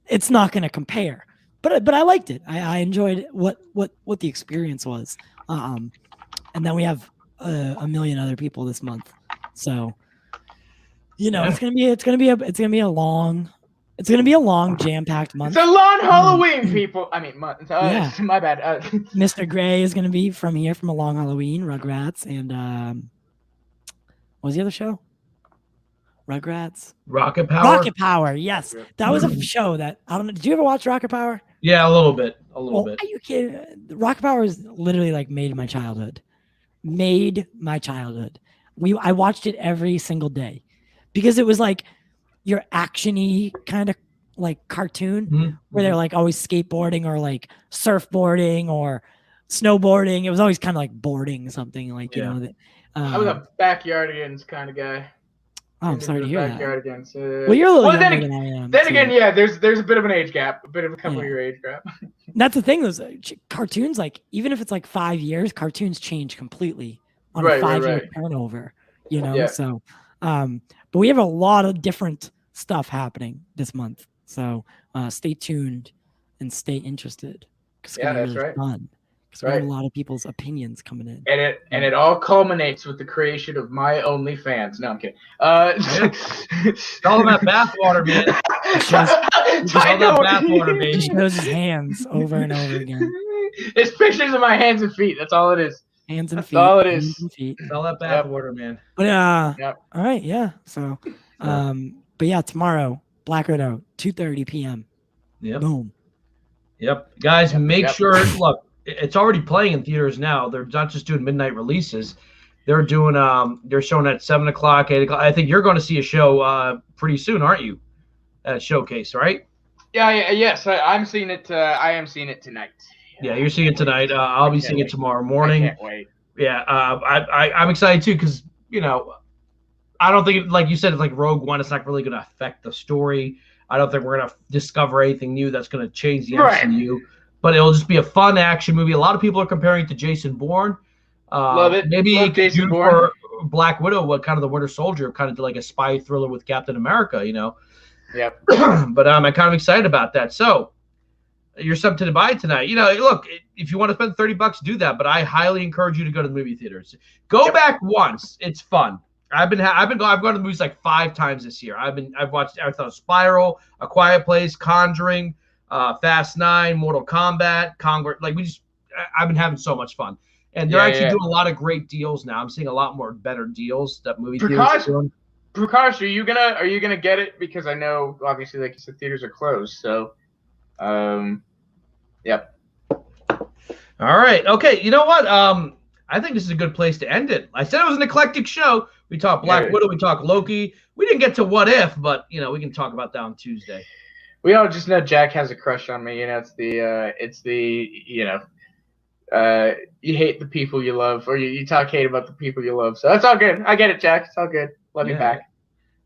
it's not going to compare. But I liked it. I enjoyed what the experience was. And then we have a million other people this month, so you know it's gonna be a long jam-packed month. It's a long Halloween, people. I mean month. Yeah. My bad. Mr. Gray is gonna be from A Long Halloween, Rugrats, and what was the other show? Rugrats. Rocket Power. Rocket Power. Yes, that was a show that I don't know. Did you ever watch Rocket Power? Yeah, a little bit. Bit. Are you kidding? Rocket Power is literally like made my childhood. I watched it every single day because it was like your actiony kind of like cartoon where they're like always skateboarding or like surfboarding or snowboarding. It was always kind of like boarding something like you know. I was a backyardigans kind of guy. Oh, I'm sorry to hear that. Again, so. Well, you're a little younger than I am. Then again, yeah, there's a bit of an age gap, a bit of a couple year age gap. That's the thing. Those cartoons, like even if it's like 5 years, cartoons change completely on a 5-year turnover. You know, so but we have a lot of different stuff happening this month. So stay tuned and stay interested. It's gonna be really fun. We have a lot of people's opinions coming in, and it all culminates with the creation of my OnlyFans. No, I'm kidding. It's all about bathwater, man. It's all about bathwater, baby. He shows his hands over and over again. It's pictures of my hands and feet. That's all it is. Hands and feet. That's all it is. It's all that bathwater, man. But all right, yeah. So, but yeah, tomorrow, Black Widow, 2:30 p.m. Yep. Boom. Yep, guys, make sure. Look. It's already playing in theaters now. They're not just doing midnight releases. They're doing they're showing at 7 o'clock, 8 o'clock. I think you're going to see a show pretty soon, aren't you? At Showcase, right? Yes. I'm seeing it. I am seeing it tonight. Yeah, you're seeing it tonight. I'll be seeing it tomorrow morning. I can't wait. Yeah, I'm excited too because you know, I don't think like you said, it's like Rogue One. It's not really going to affect the story. I don't think we're going to discover anything new that's going to change the MCU. But it'll just be a fun action movie. A lot of people are comparing it to Jason Bourne. Love it. Maybe Love it could Jason do Bourne. for Black Widow, what kind of the Winter Soldier, kind of like a spy thriller with Captain America, you know. Yep. But I'm kind of excited about that. So you're something to buy tonight. You know, look, if you want to spend $30, do that. But I highly encourage you to go to the movie theaters. Go back once. It's fun. I've gone to the movies like 5 times this year. I've watched Spiral, A Quiet Place, Conjuring, Fast 9, Mortal Kombat, Conquer. Like I've been having so much fun, and they're actually doing a lot of great deals now. I'm seeing a lot more better deals that movie theaters are doing. Prakash, are you gonna get it? Because I know obviously, like you said, theaters are closed. So, yep. All right. Okay. You know what? I think this is a good place to end it. I said it was an eclectic show. We talked Black Widow. We talked Loki. We didn't get to What If, but you know we can talk about that on Tuesday. We all just know Jack has a crush on me. You know, it's the you know, you hate the people you love, or you talk hate about the people you love. So that's all good. I get it, Jack. It's all good. Love you back.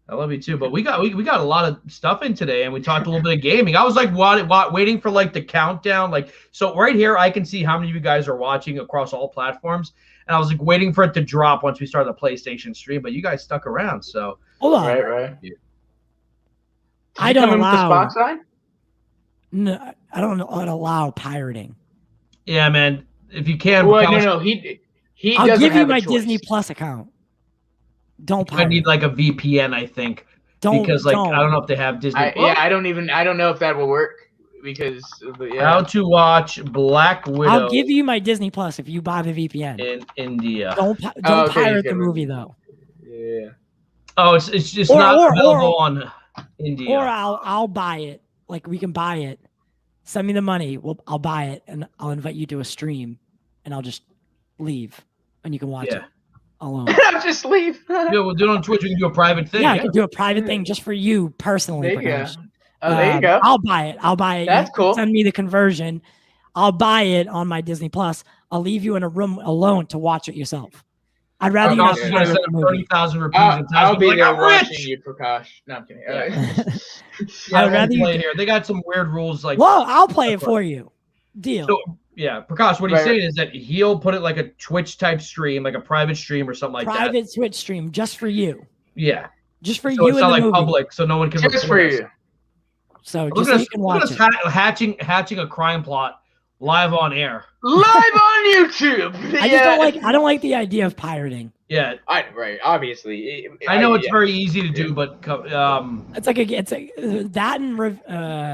I love you too. But we got a lot of stuff in today, and we talked a little bit of gaming. I was like, waiting for like the countdown. Like, so right here, I can see how many of you guys are watching across all platforms, and I was like waiting for it to drop once we started the PlayStation stream. But you guys stuck around, so hold on. Right. Yeah. I don't allow. With the Spock sign? No, I don't allow pirating. Yeah, man. If you can, Well, no, he. I'll give you my Disney Plus account. Don't I need like a VPN, I think. Because I don't know if they have Disney. I don't know if that will work because How to watch Black Widow. I'll give you my Disney Plus if you buy the VPN in India. Don't pirate the movie though. Yeah. Oh, it's just not available on India. Or I'll buy it. Like we can buy it. Send me the money. I'll buy it and I'll invite you to a stream, and I'll just leave, and you can watch it alone. I'll just leave. Yeah, we'll do it on Twitch. We can do a private thing. Yeah, I can do a private thing just for you personally. There you go. There you go. I'll buy it. That's cool. Send me the conversion. I'll buy it on my Disney Plus. I'll leave you in a room alone to watch it yourself. I'd rather you not send 30,000 rupees. I'll be there watching you, Prakash. No, I'm kidding. I would rather play here. They got some weird rules. Like, well, I'll play it for you. Deal. So, yeah, Prakash, what he's saying is that he'll put it like a Twitch type stream, like a private stream or something like that. Private Twitch stream just for you. Yeah. Just for so you. It's not like public, so no one can. Just for you. So just so you can watch it. Hatching a crime plot live on air. Live on YouTube. I don't like the idea of pirating. Yeah. Obviously. I know it's very easy to do, but it's like that and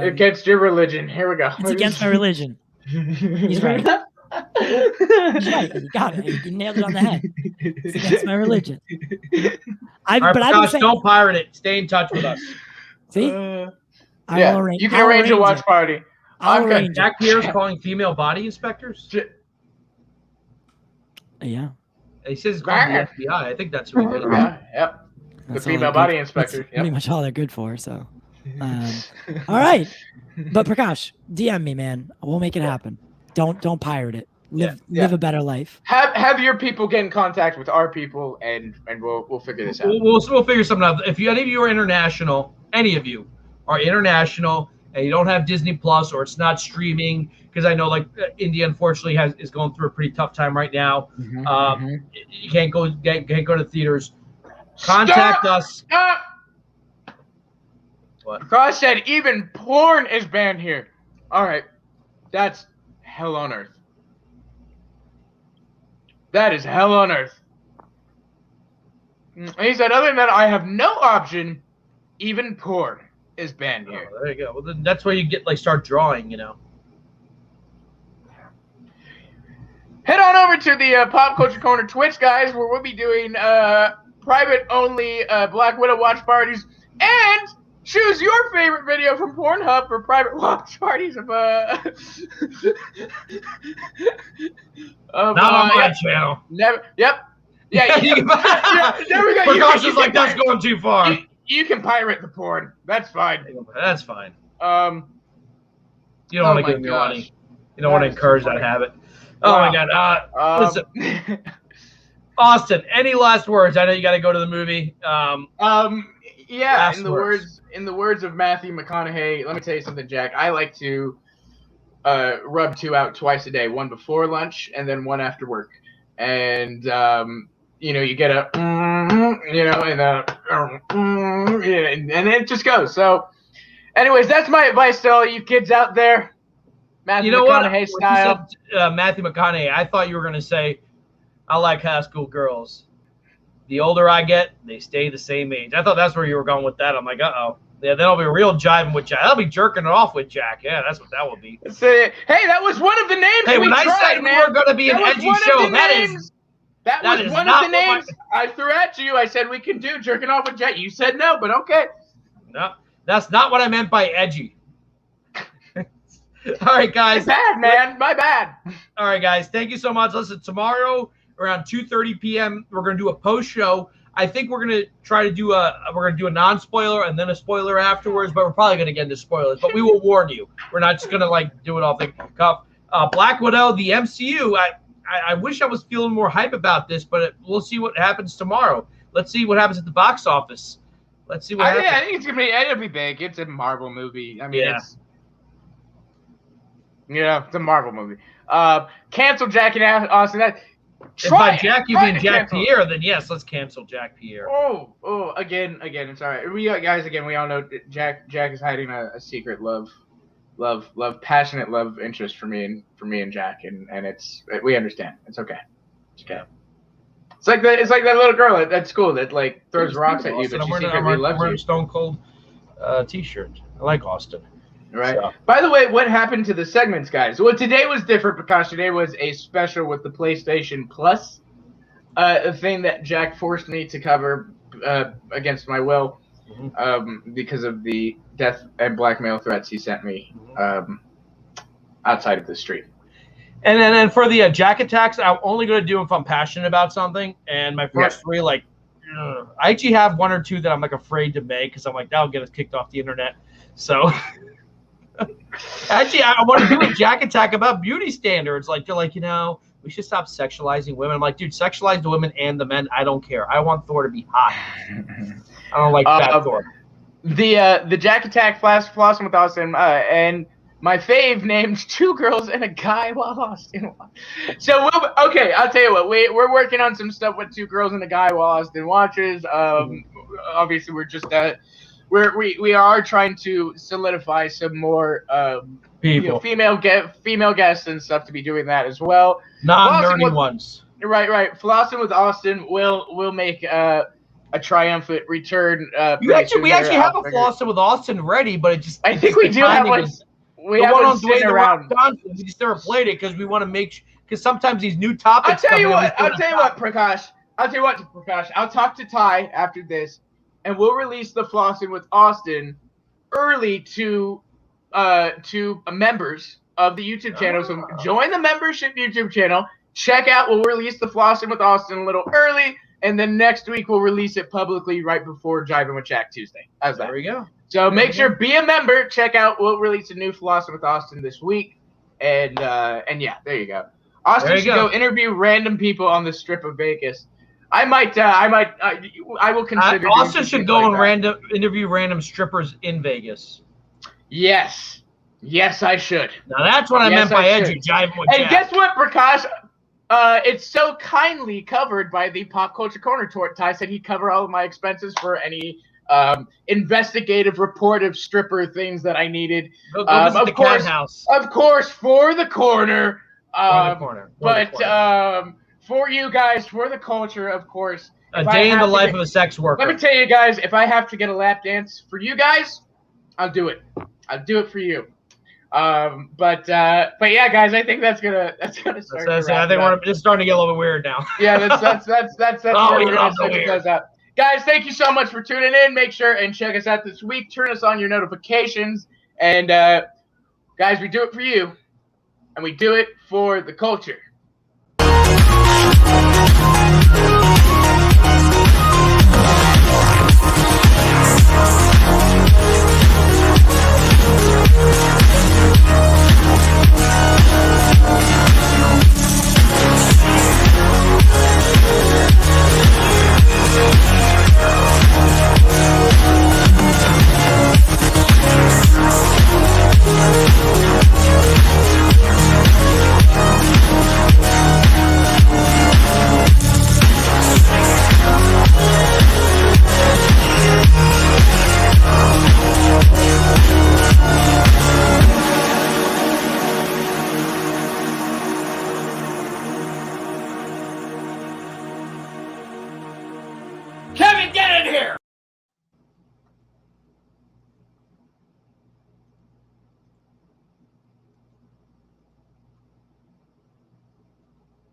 against your religion. Here we go. It's against my religion. He's right. He's right. You got it. You nailed it on the head. It's against my religion. Don't pirate it. Stay in touch with us. See? You can arrange a watch party. Jack Pierre's calling female body inspectors. Yeah. He says it's called the FBI. I think that's what he did. Yep. The female body inspector. That's pretty much all they're good for. So, all right. But Prakash, DM me, man. We'll make it happen. Don't pirate it. Live a better life. Have your people get in contact with our people, and we'll figure this out. We'll figure something out. If any of you are international, and you don't have Disney Plus or it's not streaming, because I know like India unfortunately is going through a pretty tough time right now. You can't go to theaters. Contact us. Stop! What? Cross said even porn is banned here. All right, that's hell on earth. That is hell on earth. He said, other than that, I have no option. Even porn is banned here. There you go. Well, then that's where you start drawing, you know. Head on over to the Pop Culture Corner Twitch, guys, where we'll be doing private-only Black Widow watch parties, and choose your favorite video from Pornhub for private watch parties of Not on my channel. Never. Yep. Yeah. There we go. Prakash is like, that's going too far. You can pirate the porn. That's fine. That's fine. You don't want to give me money. You don't want to encourage that habit. Oh my God. Listen, Austin, any last words? I know you got to go to the movie. Yeah. In the words of Matthew McConaughey, let me tell you something, Jack. I like to rub two out twice a day, one before lunch and then one after work. And you get a, and it just goes. So, anyways, that's my advice to all you kids out there. Matthew McConaughey style. You said, Matthew McConaughey, I thought you were going to say, I like high school girls. The older I get, they stay the same age. I thought that's where you were going with that. I'm like, uh-oh. Yeah, then I'll be real jiving with Jack. I'll be jerking it off with Jack. Yeah, that's what that will be. Hey, that was one of the names. Hey, when I said we were going to be an edgy show, that was one of the names I threw at you. I said we can do jerking off with Jack. You said no, but okay. No, that's not what I meant by edgy. All right, guys. My bad, man. My bad. All right, guys. Thank you so much. Listen, tomorrow around 2:30 p.m. we're going to do a post show. I think we're going to try to do a non-spoiler and then a spoiler afterwards, but we're probably going to get into spoilers. But we will warn you. We're not just going to do it off the cuff. Black Widow, the MCU. I wish I was feeling more hype about this, but we'll see what happens tomorrow. Let's see what happens at the box office. Let's see what happens. I think it'll be big. It's a Marvel movie. I mean, it's a Marvel movie. Cancel Jack and Austin. If by Jack you mean Jack Pierre, then yes, let's cancel Jack Pierre. Again, it's all right. We all know Jack is hiding a secret love passionate love interest for me and Jack, and we understand. It's okay. It's okay. It's like that little girl at school that like throws rocks at you, but she secretly loves you. Stone Cold T-shirt. I like Austin. Right. So. By the way, what happened to the segments, guys? Well, today was different because today was a special with the PlayStation Plus, a thing that Jack forced me to cover against my will, because of the death and blackmail threats he sent me outside of the stream. And then for the Jack attacks, I'm only going to do them if I'm passionate about something. And my first three, like, I actually have one or two that I'm like afraid to make because I'm like, that'll get us kicked off the internet. So actually, I want to do a Jack attack about beauty standards. Like, they're like, we should stop sexualizing women. I'm like, dude, sexualize the women and the men. I don't care. I want Thor to be hot. I don't like fat Thor. The Jack attack flossing with Austin, and my fave named 2 girls and a guy while Austin watches. So I'll tell you what, we're working on some stuff with 2 girls and a guy while Austin watches. Obviously we're just we are trying to solidify some more female guests and stuff to be doing that as well. Non-nerding ones. Right. Flossing with Austin will make a triumphant return. We actually have a Flossing with Austin ready, but it just I think we do have one. We have one sitting around. We just never played it because we want to make because sometimes these new topics. I'll tell you what, Prakash. I'll talk to Ty after this, and we'll release the Flossing with Austin early to members of the YouTube channel. So join the membership YouTube channel. Check out. We'll release the Flossing with Austin a little early, and then next week we'll release it publicly right before Jivin With Jack Tuesday. How's that? There we go. So make sure be a member. Check out. We'll release a new Flossing with Austin this week, and yeah, there you go. Austin should go interview random people on the Strip of Vegas. I will consider. Austin should go and interview random strippers in Vegas. Yes, I should. Now that's what I meant by edgy Jivin With Jack. And guess what, Prakash? It's so kindly covered by the Pop Culture Corner. Ty said he'd cover all of my expenses for any investigative, reportive stripper things that I needed. Of course, for the corner. For you guys, for the culture, of course. A day in the life of a sex worker. Let me tell you guys, if I have to get a lap dance for you guys, I'll do it. I'll do it for you. But yeah, guys, I think that's gonna start. I think we're just starting to get a little bit weird now. Yeah, that's where we're gonna start to close out. Guys, thank you so much for tuning in. Make sure and check us out this week. Turn us on your notifications. And guys, we do it for you. And we do it for the culture.